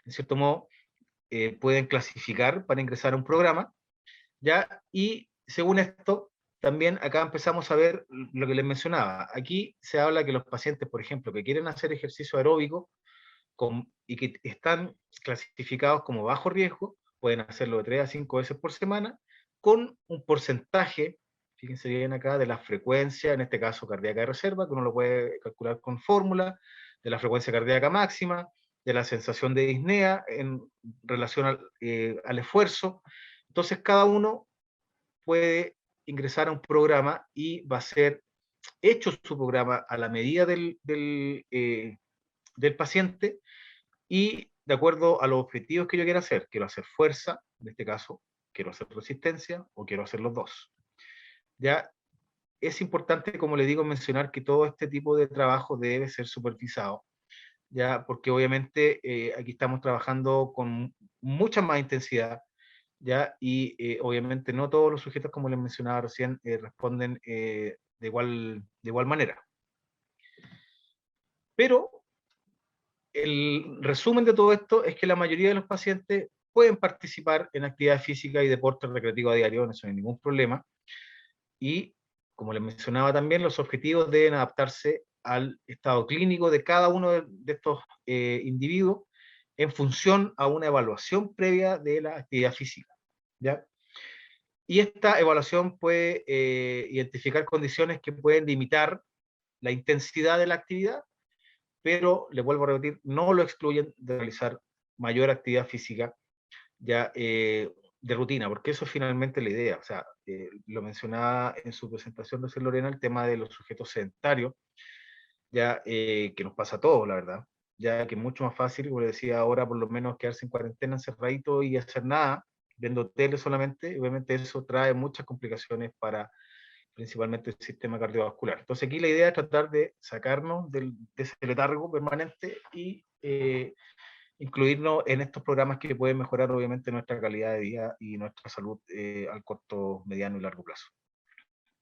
S3: en cierto modo, pueden clasificar para ingresar a un programa, ¿ya? Y según esto, también acá empezamos a ver lo que les mencionaba. Aquí se habla que los pacientes, por ejemplo, que quieren hacer ejercicio aeróbico y que están clasificados como bajo riesgo, pueden hacerlo de 3 a 5 veces por semana, con un porcentaje, fíjense bien acá, de la frecuencia, en este caso cardíaca de reserva, que uno lo puede calcular con fórmula, de la frecuencia cardíaca máxima, de la sensación de disnea en relación al esfuerzo. Entonces cada uno puede ingresar a un programa y va a ser hecho su programa a la medida del paciente y de acuerdo a los objetivos que yo quiera hacer. Quiero hacer fuerza, en este caso, quiero hacer resistencia o quiero hacer los dos. Ya es importante, como le digo, mencionar que todo este tipo de trabajo debe ser supervisado, ya porque obviamente aquí estamos trabajando con mucha más intensidad, ya y obviamente no todos los sujetos, como les mencionaba recién, responden de igual manera. Pero el resumen de todo esto es que la mayoría de los pacientes pueden participar en actividad física y deporte recreativo a diario, eso no hay ningún problema. Y, como les mencionaba también, los objetivos deben adaptarse al estado clínico de cada uno de estos individuos en función a una evaluación previa de la actividad física, ¿ya? Y esta evaluación puede identificar condiciones que pueden limitar la intensidad de la actividad, pero, le vuelvo a repetir, no lo excluyen de realizar mayor actividad física ya de rutina, porque eso es finalmente la idea. O sea, lo mencionaba en su presentación de Lorena, el tema de los sujetos sedentarios, ya que nos pasa a todos, la verdad, ya que es mucho más fácil, como le decía ahora, por lo menos quedarse en cuarentena encerradito y hacer nada, viendo tele solamente. Obviamente eso trae muchas complicaciones para principalmente el sistema cardiovascular. Entonces aquí la idea es tratar de sacarnos de ese letargo permanente y incluirnos en estos programas que pueden mejorar obviamente nuestra calidad de vida y nuestra salud al corto, mediano y largo plazo.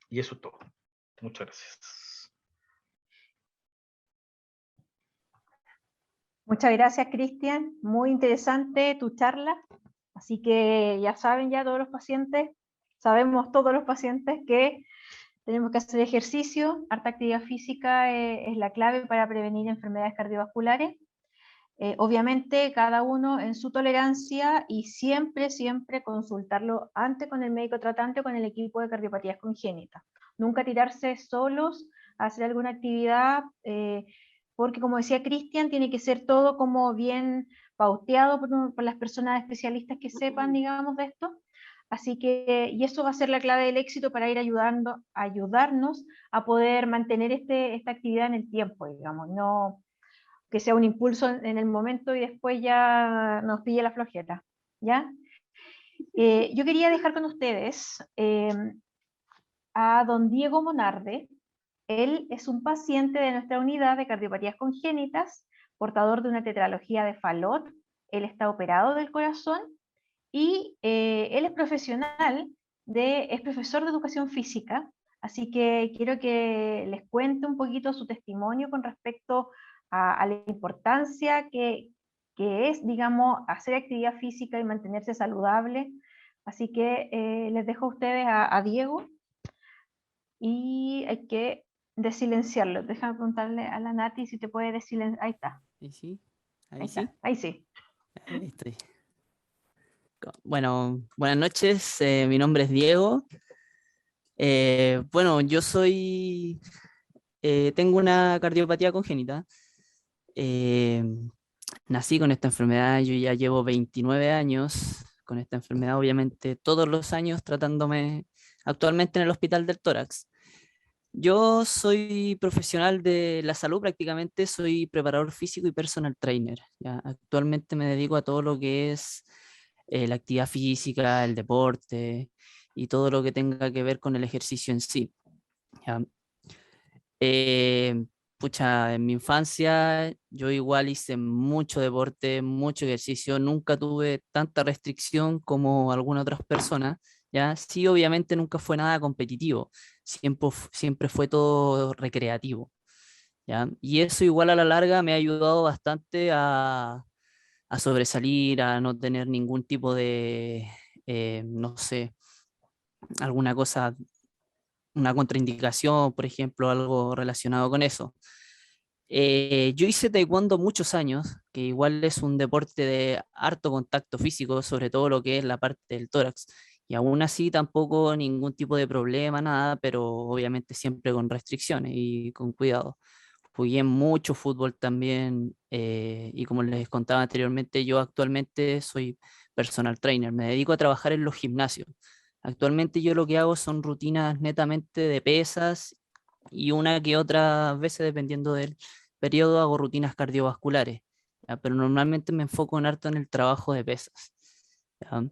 S3: Y eso es todo. Muchas gracias.
S1: Muchas gracias, Cristian. Muy interesante tu charla. Así que ya saben, ya todos los pacientes, sabemos todos los pacientes que tenemos que hacer ejercicio, harta actividad física es la clave para prevenir enfermedades cardiovasculares. Obviamente cada uno en su tolerancia y siempre, siempre consultarlo antes con el médico tratante o con el equipo de cardiopatías congénitas. Nunca tirarse solos a hacer alguna actividad, porque como decía Cristian, tiene que ser todo como bien pauteado por las personas especialistas que sepan, digamos, de esto. Así que, y eso va a ser la clave del éxito para ir ayudarnos a poder mantener esta actividad en el tiempo, digamos, no que sea un impulso en el momento y después ya nos pille la flojera, ¿ya? Yo quería dejar con ustedes a don Diego Monarde. Él es un paciente de nuestra unidad de cardiopatías congénitas, portador de una tetralogía de Fallot. Él está operado del corazón y él es profesional, es profesor de educación física, así que quiero que les cuente un poquito su testimonio con respecto a la importancia que es, digamos, hacer actividad física y mantenerse saludable. Así que les dejo a ustedes a Diego y hay que desilenciarlo. Déjame preguntarle a la Nati si te puede desilenciar. Ahí está.
S4: Ahí sí,
S1: Ahí está. Ahí sí.
S4: ahí estoy. Bueno, buenas noches, mi nombre es Diego. Bueno, yo tengo una cardiopatía congénita. Eh, Nací con esta enfermedad, yo ya llevo 29 años con esta enfermedad, obviamente todos los años tratándome actualmente en el Hospital del Tórax. Yo soy profesional de la salud, prácticamente soy preparador físico y personal trainer. ¿Ya? Actualmente me dedico a todo lo que es la actividad física, el deporte y todo lo que tenga que ver con el ejercicio en sí. ¿Ya? Pucha, en mi infancia yo igual hice mucho deporte, mucho ejercicio, nunca tuve tanta restricción como algunas otras personas, ¿ya? Sí, obviamente nunca fue nada competitivo, siempre fue todo recreativo, ¿ya? Y eso igual a la larga me ha ayudado bastante a sobresalir, a no tener ningún tipo de, no sé, alguna cosa una contraindicación, por ejemplo, algo relacionado con eso. Yo hice taekwondo muchos años, que igual es un deporte de harto contacto físico, sobre todo lo que es la parte del tórax. Y aún así tampoco ningún tipo de problema, nada, pero obviamente siempre con restricciones y con cuidado. Jugué mucho fútbol también y como les contaba anteriormente, yo actualmente soy personal trainer, me dedico a trabajar en los gimnasios. Actualmente yo lo que hago son rutinas netamente de pesas y una que otra veces, dependiendo del periodo, hago rutinas cardiovasculares, ¿ya? Pero normalmente me enfoco en harto en el trabajo de pesas. ¿Ya?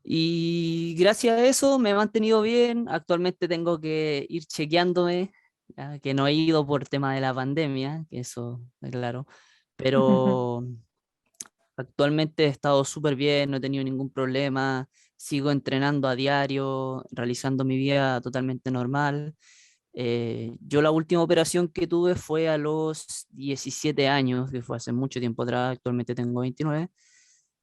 S4: Y gracias a eso me he mantenido bien. Actualmente tengo que ir chequeándome, ¿ya? Que no he ido por tema de la pandemia, que eso es claro, pero actualmente he estado súper bien, no he tenido ningún problema, sigo entrenando a diario, realizando mi vida totalmente normal. Yo la última operación que tuve fue a los 17 años, que fue hace mucho tiempo atrás, actualmente tengo 29,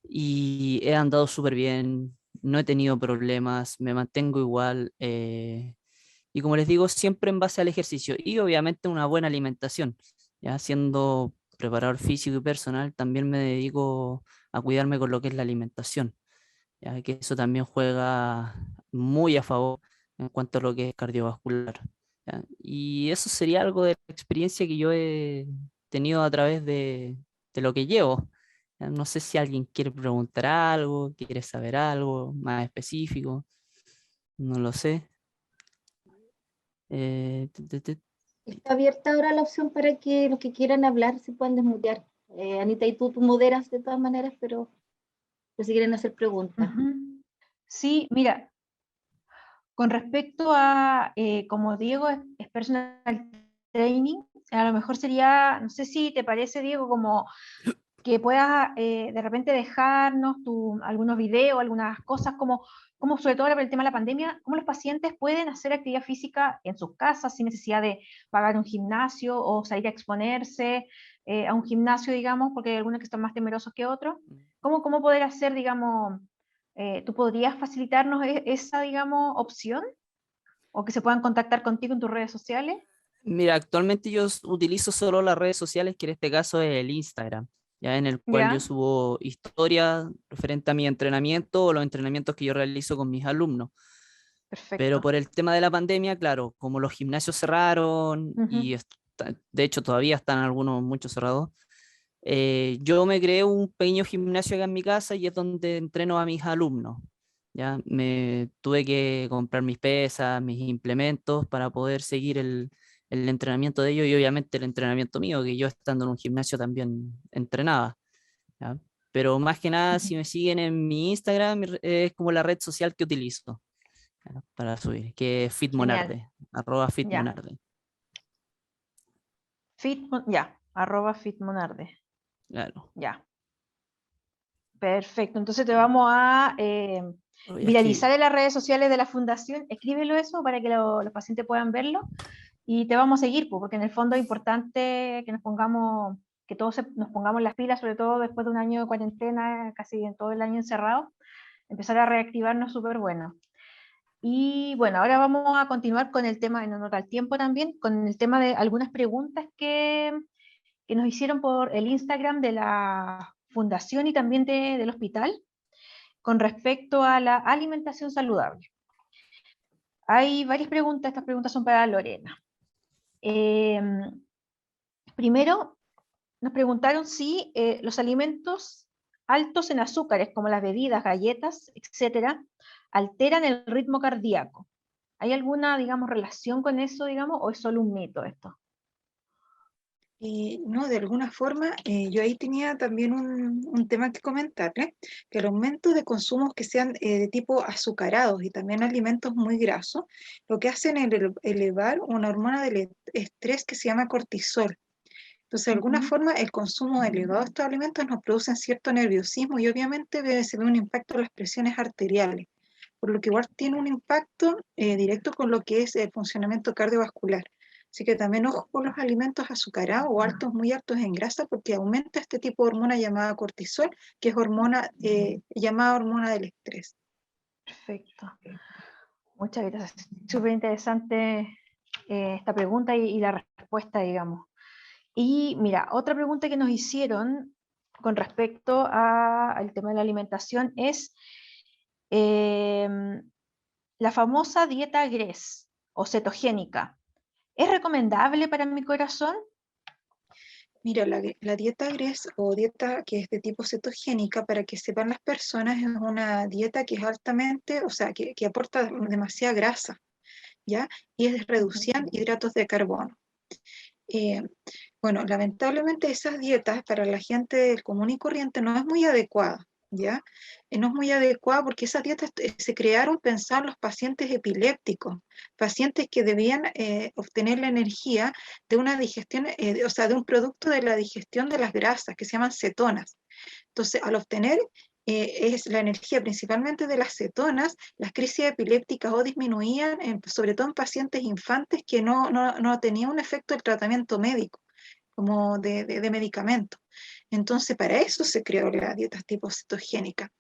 S4: y he andado súper bien, no he tenido problemas, me mantengo igual, y como les digo, siempre en base al ejercicio y obviamente una buena alimentación. Ya siendo preparador físico y personal, también me dedico a cuidarme con lo que es la alimentación, ya que eso también juega muy a favor en cuanto a lo que es cardiovascular. ¿Ya? Y eso sería algo de la experiencia que yo he tenido a través de lo que llevo. Ya, no sé si alguien quiere preguntar algo, quiere saber algo más específico, no lo sé. Eh, te- te- te-
S5: Está abierta ahora la opción para que los que quieran hablar se puedan desmutear. Anita, y tú moderas de todas maneras, pero si quieren hacer preguntas.
S1: Ujú. Sí, mira, con respecto a, como Diego es personal training, a lo mejor sería, no sé si te parece, Diego, como que puedas de repente dejarnos algunos videos, algunas cosas, como sobre todo ahora por el tema de la pandemia, cómo los pacientes pueden hacer actividad física en sus casas sin necesidad de pagar un gimnasio o salir a exponerse a un gimnasio, digamos, porque hay algunos que están más temerosos que otros. ¿Cómo poder hacer, digamos, tú podrías facilitarnos esa, digamos, opción? ¿O que se puedan contactar contigo en tus redes sociales?
S4: Mira, actualmente yo utilizo solo las redes sociales, que en este caso es el Instagram, ya en el cual yo
S1: ¿Ya?
S4: subo historias referente a mi entrenamiento o los entrenamientos que yo realizo con mis alumnos. Pero
S1: Perfecto.
S4: por el tema de la pandemia, claro, como los gimnasios cerraron y
S1: Ujú.
S4: de hecho todavía están algunos muchos cerrados, yo me creé un pequeño gimnasio acá en mi casa y es donde entreno a mis alumnos. Ya me tuve que comprar mis pesas, mis implementos para poder seguir el entrenamiento de ellos y obviamente el entrenamiento mío, que yo estando en un gimnasio también entrenaba. ¿Ya? Pero más que nada,
S1: Ujú.
S4: si me siguen en mi Instagram, es como la red social que utilizo, ¿ya? Para subir, que es
S1: Genial.
S4: Fitmonarde, @
S1: Ya.
S4: Fitmonarde.
S1: Ya, @fitmonarde.
S4: Claro,
S1: Ya. Perfecto. Entonces te vamos a
S4: lo voy a
S1: viralizar
S4: escribir.
S1: en las redes sociales de la fundación. Escríbelo eso para que los pacientes puedan verlo. Y te vamos a seguir, pues, porque en el fondo es importante que nos pongamos, que todos nos pongamos las pilas, sobre todo después de un año de cuarentena, casi en todo el año encerrado, empezar a reactivarnos súper bueno. Y bueno, ahora vamos a continuar con el tema, no nos da el tiempo también, con el tema de algunas preguntas que nos hicieron por el Instagram de la fundación y también del hospital con respecto a la alimentación saludable. Hay varias preguntas, estas preguntas son para Lorena. Eh, Primero, nos preguntaron si los alimentos altos en azúcares, como las bebidas, galletas, etcétera, alteran el ritmo cardíaco. ¿Hay alguna, digamos, relación con eso, digamos, o es solo un mito esto?
S2: No, de alguna forma, yo ahí tenía también un tema que comentarle, que el aumento de consumos que sean de tipo azucarados y también alimentos muy grasos, lo que hacen es elevar una hormona del estrés que se llama cortisol. Entonces, de alguna
S1: Ujú.
S2: forma, el consumo elevado de estos alimentos nos produce cierto nerviosismo y obviamente se ve un impacto en las presiones arteriales, por lo que igual tiene un impacto directo con lo que es el funcionamiento cardiovascular. Así que también ojo con los alimentos azucarados o altos, muy altos en grasa, porque aumenta este tipo de hormona llamada cortisol, que es hormona llamada hormona del estrés.
S1: Perfecto. Muchas gracias. Súper interesante esta pregunta y la respuesta, digamos. Y mira, otra pregunta que nos hicieron con respecto al tema de la alimentación es la famosa dieta GRES o cetogénica. ¿Es recomendable para mi corazón?
S2: Mira, la dieta GRES o dieta que es de tipo cetogénica, para que sepan las personas, es una dieta que es altamente, o sea, que aporta demasiada grasa, ¿ya? Y es reducida en hidratos de carbono. Eh, bueno, lamentablemente esas dietas para la gente común y corriente no es muy adecuada, ¿ya? No es muy adecuada porque esas dietas se crearon pensando en los pacientes epilépticos, pacientes que debían obtener la energía de una digestión, o sea, de un producto de la digestión de las grasas que se llaman cetonas. Entonces, al obtener es la energía principalmente de las cetonas, las crisis epilépticas o disminuían, sobre todo en pacientes infantes que no tenían un efecto del tratamiento médico, como de medicamento. Entonces, para eso se creó la dieta tipo cetogénica.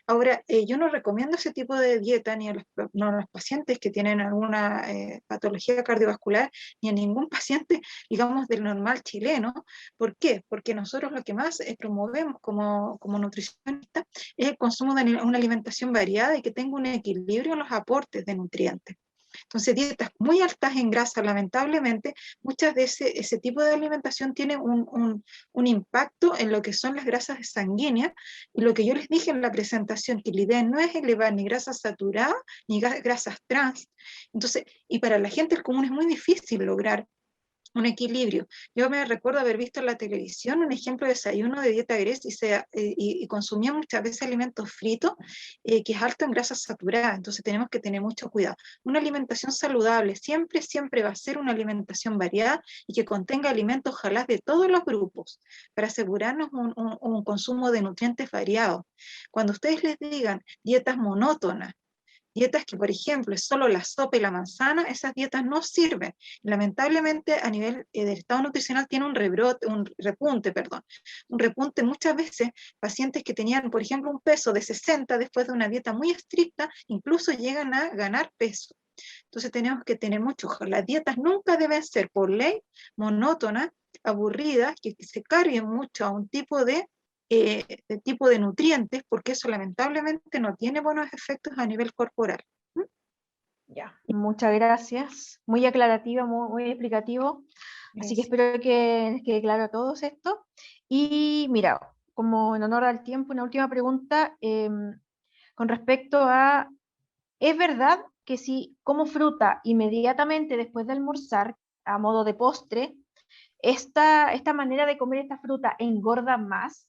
S2: Ahora, yo no recomiendo ese tipo de dieta ni no a los pacientes que tienen alguna patología cardiovascular, ni a ningún paciente, digamos, del normal chileno. ¿Por qué? Porque nosotros lo que más promovemos como nutricionistas es el consumo de una alimentación variada y que tenga un equilibrio en los aportes de nutrientes. Entonces, dietas muy altas en grasa, lamentablemente, muchas de ese tipo de alimentación tiene un impacto en lo que son las grasas sanguíneas, y lo que yo les dije en la presentación, que la idea no es elevar ni grasas saturadas ni grasas trans. Entonces, y para la gente común es muy difícil lograr un equilibrio. Yo me recuerdo haber visto en la televisión un ejemplo de desayuno de dieta GRES y consumía muchas veces alimentos fritos que es alto en grasas saturadas, entonces tenemos que tener mucho cuidado. Una alimentación saludable siempre, siempre va a ser una alimentación variada y que contenga alimentos, ojalá de todos los grupos, para asegurarnos un consumo de nutrientes variados. Cuando ustedes les digan dietas monótonas, dietas que, por ejemplo, es solo la sopa y la manzana, esas dietas no sirven. Lamentablemente, a nivel del estado nutricional tiene un repunte muchas veces. Pacientes que tenían, por ejemplo, un peso de 60 después de una dieta muy estricta, incluso llegan a ganar peso. Entonces tenemos que tener mucho ojo. Las dietas nunca deben ser por ley monótonas, aburridas, que se carguen mucho a un tipo de nutrientes, porque eso lamentablemente no tiene buenos efectos a nivel corporal.
S1: Ya, muchas gracias. Muy aclarativo, muy explicativo. Así que espero que les quede claro a todos esto. Y mira, como en honor al tiempo, una última pregunta con respecto a, ¿es verdad que si como fruta inmediatamente después de almorzar, a modo de postre, esta manera de comer esta fruta engorda más?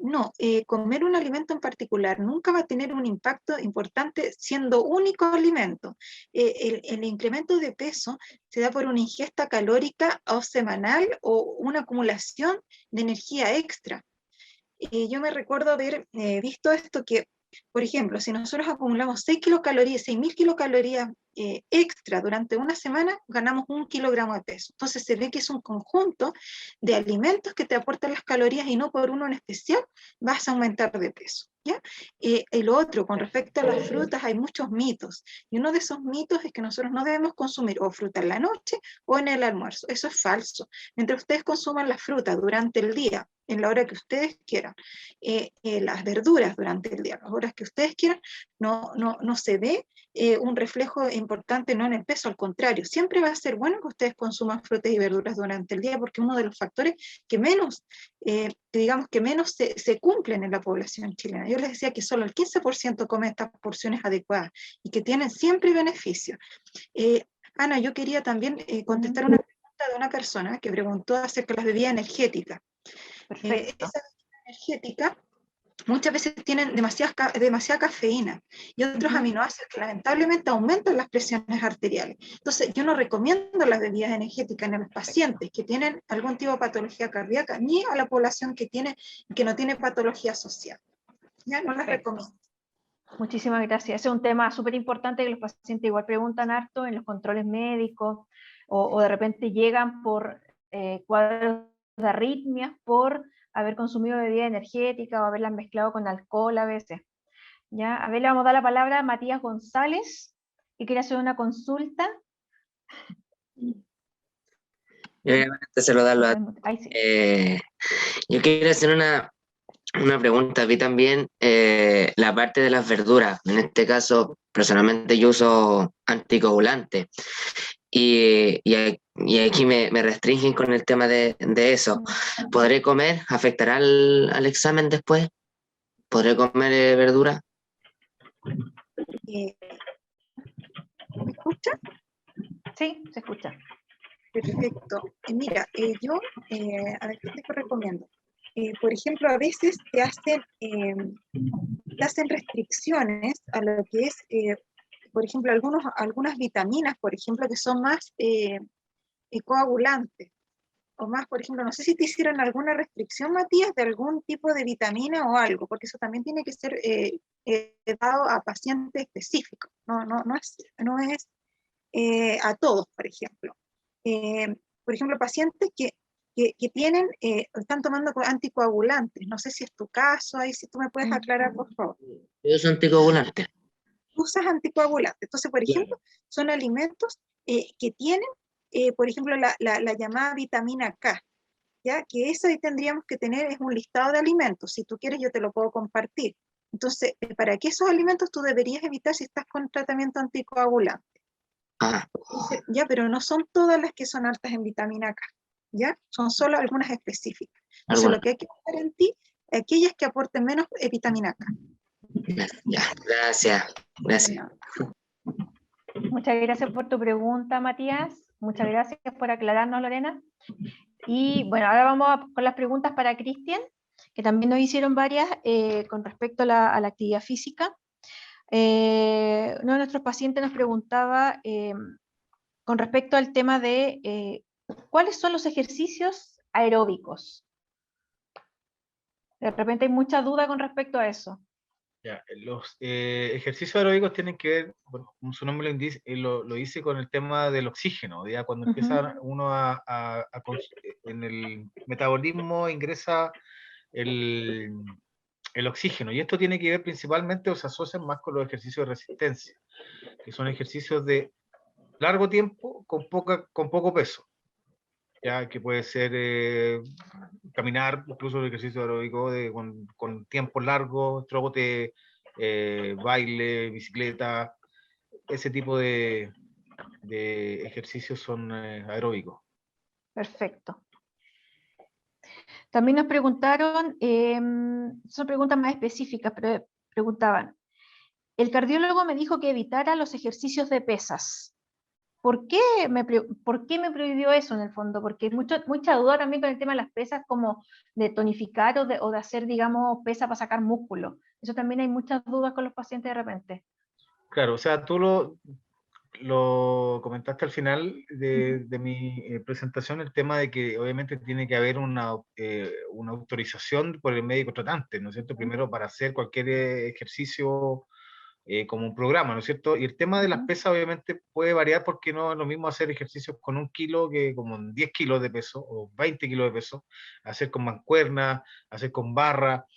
S2: No, comer un alimento en particular nunca va a tener un impacto importante siendo único alimento. El incremento de peso se da por una ingesta calórica o semanal o una acumulación de energía extra. Yo me recuerdo haber visto esto que, por ejemplo, si nosotros acumulamos 6.000 kilocalorías extra durante una semana, ganamos 1 kilogramo de peso. Entonces se ve que es un conjunto de alimentos que te aportan las calorías y no por uno en especial vas a aumentar de peso. ¿Ya? El otro, con respecto a las frutas, hay muchos mitos. Y uno de esos mitos es que nosotros no debemos consumir o fruta en la noche o en el almuerzo. Eso es falso. Mientras ustedes consuman la fruta durante el día, en la hora que ustedes quieran, las verduras durante el día, las horas que ustedes quieran, no se ve un reflejo importante no en el peso, al contrario, siempre va a ser bueno que ustedes consuman frutas y verduras durante el día, porque uno de los factores que menos, digamos que menos se cumplen en la población chilena. Yo les decía que solo el 15% come estas porciones adecuadas y que tienen siempre beneficios. Ana, yo quería también contestar una pregunta de una persona que preguntó acerca de las bebidas energéticas.
S1: Perfecto.
S2: Esa bebida energética muchas veces tienen demasiada cafeína y otros aminoácidos que lamentablemente aumentan las presiones arteriales. Entonces, yo no recomiendo las bebidas energéticas ni a los pacientes que tienen algún tipo de patología cardíaca, ni a la población que no tiene patología asociada. Ya no las recomiendo.
S1: Muchísimas gracias. Ese es un tema súper importante que los pacientes igual preguntan harto en los controles médicos o de repente llegan por cuadros de arritmias por haber consumido bebida energética o haberlas mezclado con alcohol a veces. Ya, a ver, le vamos a dar la palabra a Matías González, que quiere hacer una consulta.
S6: Yo obviamente se lo da
S1: Ahí sí.
S6: yo quiero hacer una pregunta. Vi también la parte de las verduras. En este caso, personalmente yo uso anticoagulante. Y aquí me restringen con el tema de eso. ¿Podré comer? ¿Afectará al examen después? ¿Podré comer verdura?
S2: ¿Me escucha?
S1: Sí, se escucha.
S2: Perfecto. Mira, yo, a ver, ¿qué te recomiendo? Por ejemplo, a veces te hacen restricciones a lo que es, por ejemplo, algunas vitaminas, por ejemplo, que son más coagulantes. O más, por ejemplo, no sé si te hicieron alguna restricción, Matías, de algún tipo de vitamina o algo, porque eso también tiene que ser dado a pacientes específicos. No es a todos, por ejemplo. Por ejemplo, pacientes que están tomando anticoagulantes. No sé si es tu caso, ahí si tú me puedes aclarar, por favor.
S6: Yo uso anticoagulante.
S2: Usas anticoagulantes. Entonces, por ejemplo, son alimentos que tienen, por ejemplo, la llamada vitamina K, ¿ya? Que eso ahí tendríamos que tener, es un listado de alimentos. Si tú quieres, yo te lo puedo compartir. Entonces, ¿para qué esos alimentos tú deberías evitar si estás con tratamiento anticoagulante? Ya, pero no son todas las que son altas en vitamina K, ¿ya? Son solo algunas específicas. Entonces, lo que hay que buscar en ti, aquellas que aporten menos vitamina K.
S6: Ya, gracias.
S1: Muchas gracias por tu pregunta, Matías. Muchas gracias por aclararnos, Lorena. Y bueno, ahora vamos con las preguntas para Cristian, que también nos hicieron varias con respecto a la actividad física. Uno de nuestros pacientes nos preguntaba con respecto al tema de cuáles son los ejercicios aeróbicos. De repente hay mucha duda con respecto a eso.
S3: Ya, los ejercicios aeróbicos tienen que ver, bueno, como su nombre lo dice, con el tema del oxígeno. Ya cuando empieza uno en el metabolismo ingresa el oxígeno. Y esto tiene que ver principalmente, o se asocian más con los ejercicios de resistencia, que son ejercicios de largo tiempo con poco peso. Ya que puede ser caminar, incluso el ejercicio aeróbico con tiempos largos, trote, baile, bicicleta, ese tipo de ejercicios son aeróbicos.
S1: Perfecto. También nos preguntaron, son preguntas más específicas, pero preguntaban, el cardiólogo me dijo que evitara los ejercicios de pesas. ¿Por qué me prohibió eso en el fondo? Porque hay mucha duda también con el tema de las pesas, como de tonificar o de hacer, digamos, pesa para sacar músculo. Eso también hay muchas dudas con los pacientes de repente.
S3: Claro, o sea, tú lo comentaste al final de mi presentación, el tema de que obviamente tiene que haber una autorización por el médico tratante, ¿no es cierto? Primero para hacer cualquier ejercicio como un programa, ¿no es cierto? Y el tema de las pesas obviamente puede variar porque no es lo mismo hacer ejercicios con 1 kilo que con 10 kilos de peso o 20 kilos de peso, hacer con mancuerna, hacer con barra.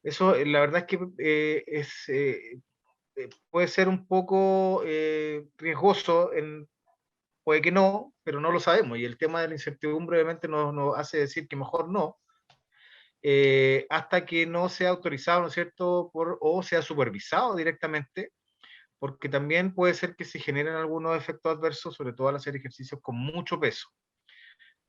S3: Eso la verdad es que puede ser un poco riesgoso, puede que no, pero no lo sabemos. Y el tema de la incertidumbre obviamente nos hace decir que mejor no, hasta que no sea autorizado, ¿no es cierto?, o sea supervisado directamente, porque también puede ser que se generen algunos efectos adversos, sobre todo al hacer ejercicios con mucho peso.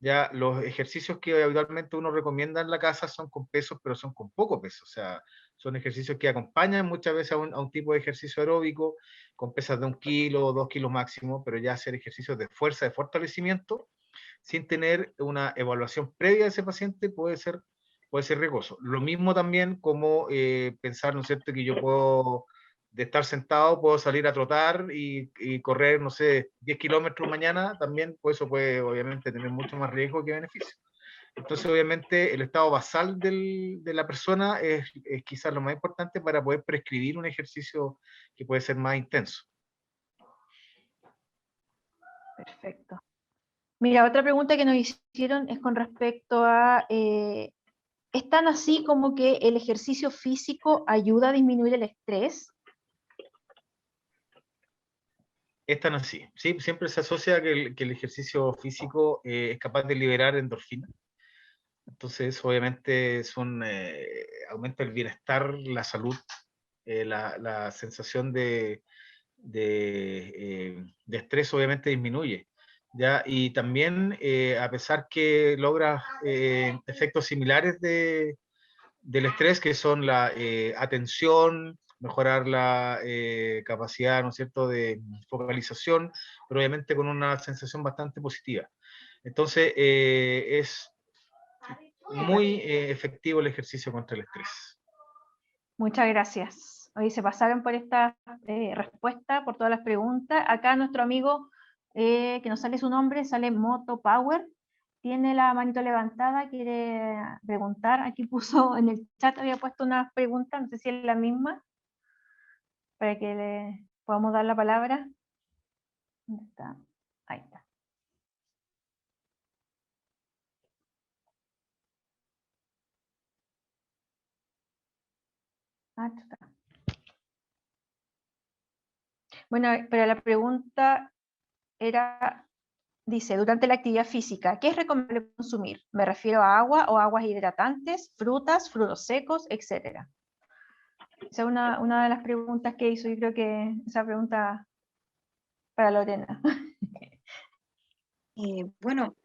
S3: Ya los ejercicios que habitualmente uno recomienda en la casa son con pesos, pero son con poco peso. O sea, son ejercicios que acompañan muchas veces a un tipo de ejercicio aeróbico, con pesas de 1 kilo o 2 kilos máximo, pero ya hacer ejercicios de fuerza, de fortalecimiento, sin tener una evaluación previa de ese paciente puede ser riesgoso. Lo mismo también como pensar, ¿no es cierto?, que yo puedo, de estar sentado, puedo salir a trotar y correr, no sé, 10 kilómetros mañana, también pues eso puede obviamente tener mucho más riesgo que beneficio. Entonces, obviamente, el estado basal de la persona es quizás lo más importante para poder prescribir un ejercicio que puede ser más intenso.
S1: Perfecto. Mira, otra pregunta que nos hicieron es con respecto a, ¿es tan así como que el ejercicio físico ayuda a disminuir el estrés?
S3: Es tan así. Sí, siempre se asocia que el ejercicio físico es capaz de liberar endorfina. Entonces, obviamente, aumenta el bienestar, la salud, la sensación de estrés obviamente disminuye. ¿Ya? Y también, a pesar que logra efectos similares del estrés, que son la atención, mejorar la capacidad, ¿no es cierto?, de focalización, pero obviamente con una sensación bastante positiva. Entonces, es muy efectivo el ejercicio contra el estrés.
S1: Muchas gracias. Hoy se pasaron por esta respuesta, por todas las preguntas. Acá nuestro amigo, que nos sale su nombre, sale Moto Power, tiene la manito levantada, quiere preguntar. Aquí puso en el chat, había puesto una pregunta, no sé si es la misma, para que le podamos dar la palabra. ¿Dónde está? Ahí está. Ah, está. Bueno, pero la pregunta era, dice, durante la actividad física, ¿qué es recomendable consumir? Me refiero a agua o aguas hidratantes, frutas, frutos secos, etc. Esa es una de las preguntas que hizo. Yo creo que esa pregunta para Lorena.
S2: Bueno,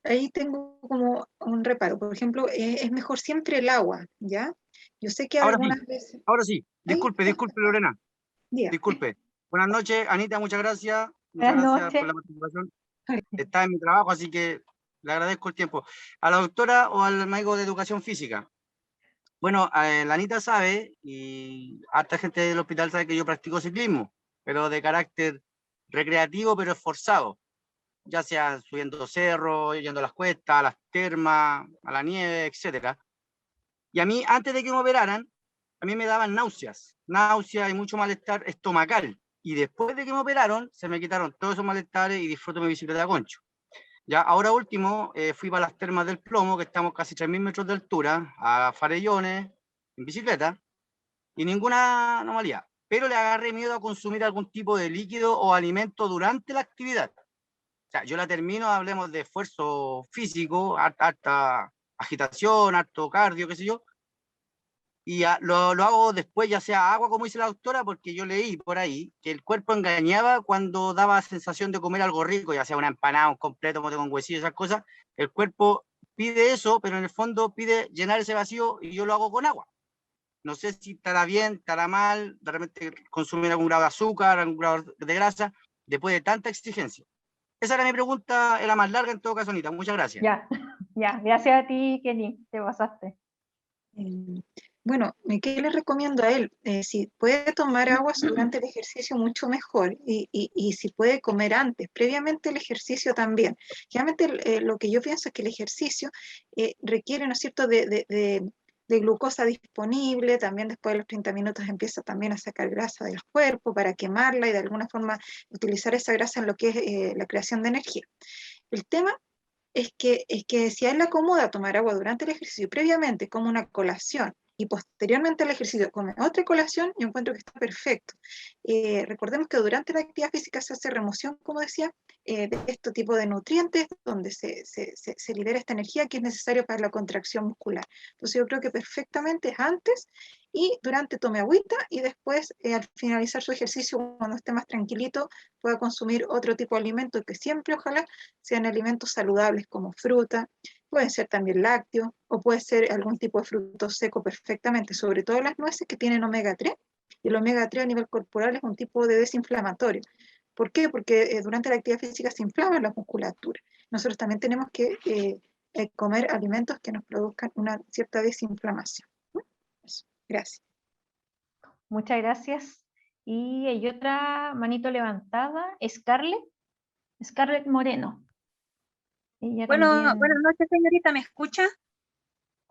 S2: ahí tengo como un reparo. Por ejemplo, es mejor siempre el agua, ¿ya? Yo sé que
S7: Ahora sí,
S2: algunas veces...
S7: ahora sí. Disculpe,
S2: Ahí,
S7: disculpe, Lorena.
S2: diga.
S7: Disculpe. Buenas noches, Anita, muchas gracias. Muchas
S1: Buenas
S7: gracias por
S1: noches.
S7: la participación. Está en mi trabajo, así que le agradezco el tiempo. A la doctora o al médico de educación física. Bueno, la Anita sabe, y harta gente del hospital sabe que yo practico ciclismo, pero de carácter recreativo, pero esforzado. Ya sea subiendo cerros, yendo a las cuestas, a las termas, a la nieve, etcétera. Y a mí, antes de que me operaran, a mí me daban náuseas y mucho malestar estomacal. Y después de que me operaron, se me quitaron todos esos malestares y disfruto mi bicicleta de concho. Ya, ahora último, fui para las termas del Plomo, que estamos casi 3.000 metros de altura, a Farellones, en bicicleta, y ninguna anomalía. Pero le agarré miedo a consumir algún tipo de líquido o alimento durante la actividad. O sea, yo la termino, hablemos de esfuerzo físico, harta agitación, harto cardio, qué sé yo, y lo hago después, ya sea agua, como dice la doctora, porque yo leí por ahí que el cuerpo engañaba cuando daba sensación de comer algo rico, ya sea una empanada, un completo, mote con huesillo, esas cosas. El cuerpo pide eso, pero en el fondo pide llenar ese vacío y yo lo hago con agua. No sé si estará bien, estará mal, de repente consumir algún grado de azúcar, algún grado de grasa, después de tanta exigencia. Esa era mi pregunta, era más larga en todo caso, Anita. Muchas gracias.
S1: Ya, ya. Gracias a ti, Kenny. Te pasaste.
S2: Bueno, ¿qué le recomiendo a él? Si puede tomar agua durante el ejercicio, mucho mejor. Y si puede comer antes, previamente el ejercicio también. Realmente lo que yo pienso es que el ejercicio requiere, ¿no es cierto?, de glucosa disponible. También después de los 30 minutos empieza también a sacar grasa del cuerpo para quemarla y de alguna forma utilizar esa grasa en lo que es la creación de energía. El tema es que si a él le acomoda tomar agua durante el ejercicio, previamente como una colación, y posteriormente al ejercicio come otra colación, yo encuentro que está perfecto. Recordemos que durante la actividad física se hace remoción, como decía, de este tipo de nutrientes, donde se libera esta energía que es necesaria para la contracción muscular. Entonces yo creo que perfectamente es antes y durante tome agüita y después al finalizar su ejercicio, cuando esté más tranquilito, pueda consumir otro tipo de alimento que siempre ojalá sean alimentos saludables como fruta, pueden ser también lácteos o puede ser algún tipo de fruto seco perfectamente, sobre todo las nueces que tienen omega 3, y el omega 3 a nivel corporal es un tipo de desinflamatorio. ¿Por qué? Porque durante la actividad física se inflama la musculatura. Nosotros también tenemos que comer alimentos que nos produzcan una cierta desinflamación. Eso. Gracias.
S1: Muchas gracias. Y hay otra manito levantada, Scarlett Moreno. Ella
S8: Bueno,
S1: también...
S8: buenas noches, señorita, ¿me escucha?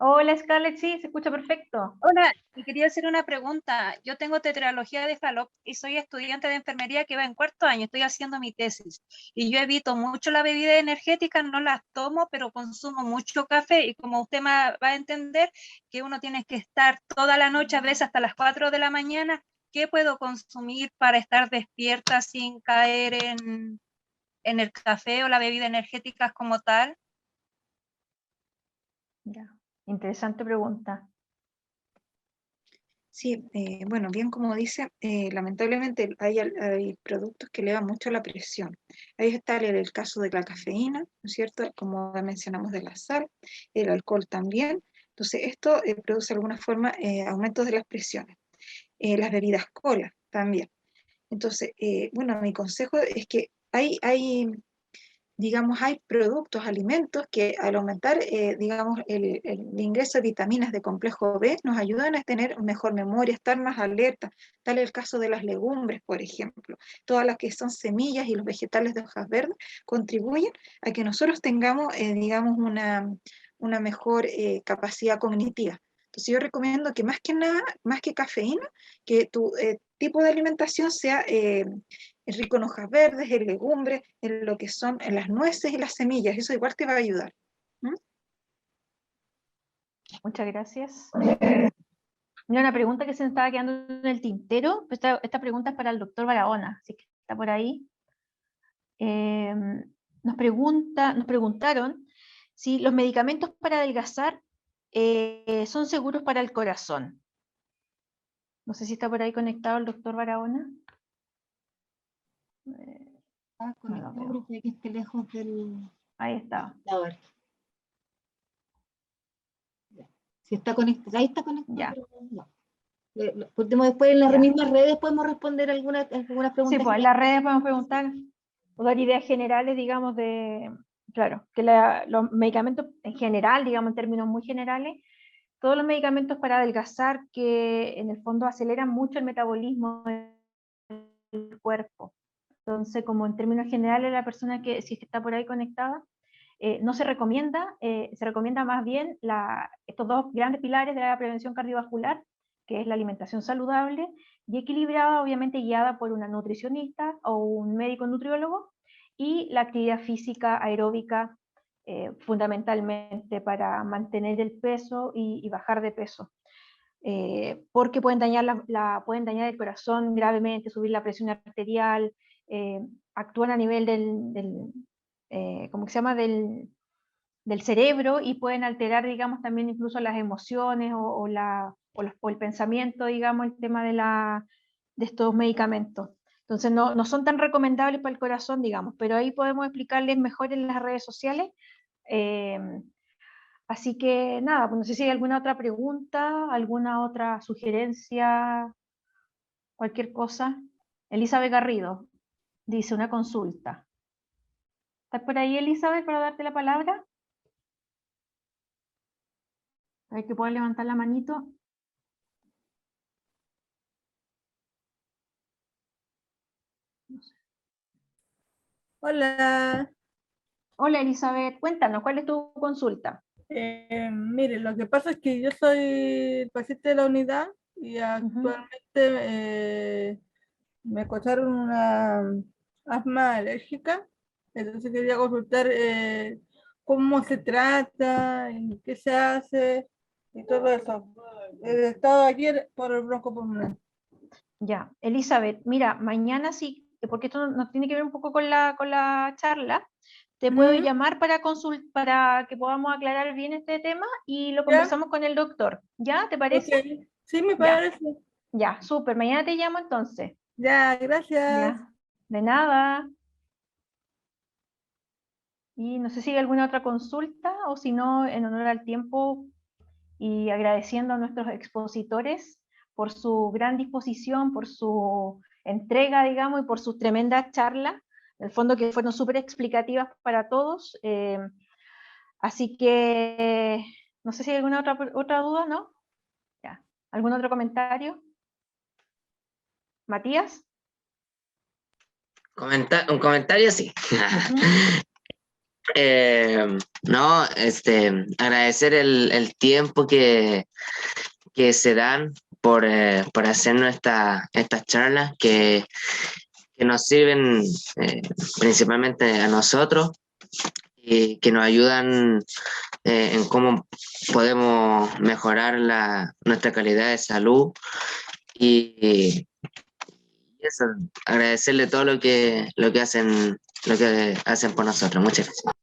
S1: Hola, Scarlett, sí, se escucha perfecto.
S8: Hola, y quería hacer una pregunta. Yo tengo tetralogía de Fallot y soy estudiante de enfermería que va en 4º año, estoy haciendo mi tesis. Y yo evito mucho la bebida energética, no las tomo, pero consumo mucho café. Y como usted va a entender, que uno tiene que estar toda la noche, a veces hasta las 4 de la mañana, ¿qué puedo consumir para estar despierta sin caer en el café o la bebida energética como tal?
S1: Ya. Interesante pregunta.
S2: Sí, bueno, bien como dice, lamentablemente hay productos que elevan mucho la presión. Ahí está el caso de la cafeína, ¿no es cierto? Como mencionamos de la sal, el alcohol también. Entonces, esto produce de alguna forma aumentos de las presiones. Las bebidas cola también. Entonces, bueno, mi consejo es que digamos, hay productos, alimentos que al aumentar, digamos, el ingreso de vitaminas de complejo B nos ayudan a tener mejor memoria, estar más alerta. Tal es el caso de las legumbres, por ejemplo. Todas las que son semillas y los vegetales de hojas verdes contribuyen a que nosotros tengamos, digamos, una mejor capacidad cognitiva. Entonces yo recomiendo que más que nada, más que cafeína, que tu tipo de alimentación sea rico en hojas verdes, en legumbres, en lo que son en las nueces y las semillas. Eso igual te va a ayudar. ¿Mm?
S1: Muchas gracias. Mira, una pregunta que se me estaba quedando en el tintero. Esta pregunta es para el doctor Barahona, así que está por ahí. Nos preguntaron si los medicamentos para adelgazar son seguros para el corazón. No sé si está por ahí conectado el doctor Barahona.
S5: Está conectado, pero puede que esté lejos del...
S1: Ahí está.
S5: computador. Si está conectado, ahí está conectado.
S1: Ya.
S5: Pero no. Después en las
S1: Ya.
S5: mismas redes podemos responder algunas preguntas.
S1: Sí, pues en las redes podemos preguntar o dar ideas generales, digamos, claro, que los medicamentos en general, digamos, en términos muy generales, todos los medicamentos para adelgazar que en el fondo aceleran mucho el metabolismo del cuerpo. Entonces, como en términos generales, la persona que, si es que está por ahí conectada, no se recomienda, se recomienda más bien estos dos grandes pilares de la prevención cardiovascular, que es la alimentación saludable y equilibrada, obviamente guiada por una nutricionista o un médico nutriólogo, y la actividad física aeróbica, fundamentalmente para mantener el peso y bajar de peso. Porque pueden dañar, pueden dañar el corazón gravemente, subir la presión arterial, actúan a nivel ¿cómo se llama? Del cerebro y pueden alterar, digamos, también incluso las emociones o el pensamiento, digamos, el tema de estos medicamentos. Entonces no son tan recomendables para el corazón, digamos, pero ahí podemos explicarles mejor en las redes sociales. Así que nada, pues no sé si hay alguna otra pregunta, alguna otra sugerencia, cualquier cosa. Elizabeth Garrido dice una consulta. ¿Estás por ahí, Elizabeth, para darte la palabra? A ver que pueda levantar la manito. No sé.
S9: Hola.
S1: Hola, Elizabeth, cuéntanos, ¿cuál es tu consulta?
S9: Mire, lo que pasa es que yo soy paciente de la unidad y actualmente me causaron una asma alérgica, entonces quería consultar cómo se trata, y qué se hace y todo eso. He estado ayer por el bronco-pulmonar.
S1: Ya, Elizabeth, mira, mañana sí, porque esto nos tiene que ver un poco con la charla, te puedo llamar para que podamos aclarar bien este tema y lo conversamos con el doctor. ¿Ya? ¿Te parece?
S9: Okay. Sí, me parece.
S1: Ya, súper. Mañana te llamo entonces.
S9: Ya, gracias.
S1: Ya, de nada. Y no sé si hay alguna otra consulta o si no, en honor al tiempo y agradeciendo a nuestros expositores por su gran disposición, por su entrega, digamos, y por sus tremendas charlas, en el fondo que fueron súper explicativas para todos. Así que, no sé si hay alguna otra duda, ¿no? Ya. ¿Algún otro comentario? ¿Matías?
S6: Un comentario, sí. No, agradecer el tiempo que se dan por hacernos estas charlas que nos sirven principalmente a nosotros y que nos ayudan en cómo podemos mejorar nuestra calidad de salud y Y eso, agradecerle todo lo que hacen por nosotros. Muchas gracias.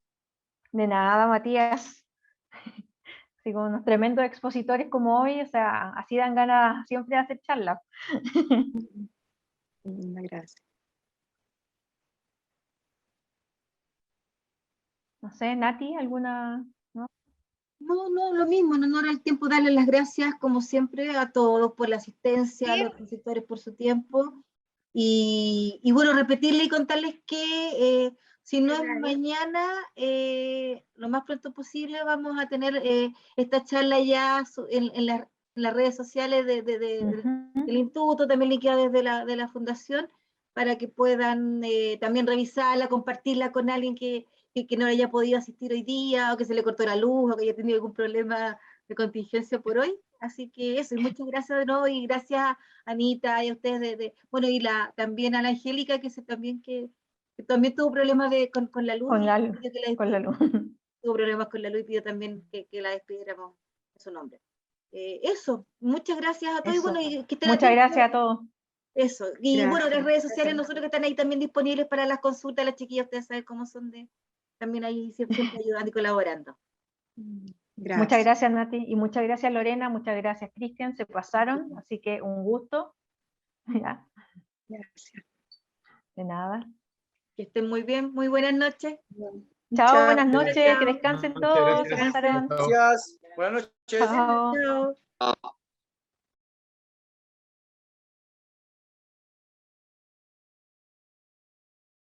S1: De nada, Matías. Sí, con unos tremendos expositores como hoy, o sea, así dan ganas siempre de hacer charlas.
S2: Gracias.
S1: No sé, Nati, ¿alguna? ¿No?
S5: No, lo mismo, en honor al tiempo, darle las gracias, como siempre, a todos por la asistencia, a los expositores por su tiempo. Y bueno, repetirle y contarles que si no es mañana, lo más pronto posible vamos a tener esta charla ya en las redes sociales del instituto, también linkeada desde de la fundación, para que puedan también revisarla, compartirla con alguien que no haya podido asistir hoy día, o que se le cortó la luz, o que haya tenido algún problema de contingencia por hoy. Así que eso, y muchas gracias de nuevo, y gracias Anita y a ustedes, bueno, y también a la Angélica, que también tuvo problemas con la luz.
S1: Con la luz.
S5: Tuvo problemas con la luz y pidió también que la despidiéramos en su nombre. Eso, muchas gracias a todos.
S1: Eso.
S5: Y bueno,
S1: muchas gracias a todos.
S5: Eso, y
S2: Gracias.
S5: bueno, las redes sociales, nosotros que están ahí también disponibles para las consultas, las chiquillas, ustedes saben cómo son también ahí siempre ayudando y colaborando.
S2: Gracias.
S1: Muchas gracias, Nati, y muchas gracias, Lorena, muchas gracias, Cristian, se pasaron, así que un gusto. Ya.
S2: Gracias.
S1: De nada.
S5: Que estén muy bien, muy buenas noches.
S1: Chao, buenas noches,
S5: Chao.
S1: que descansen
S3: Muchas
S1: todos, se
S3: gracias.
S1: pasaron.
S7: Gracias. Buenas noches.
S1: Chao.
S5: Chao.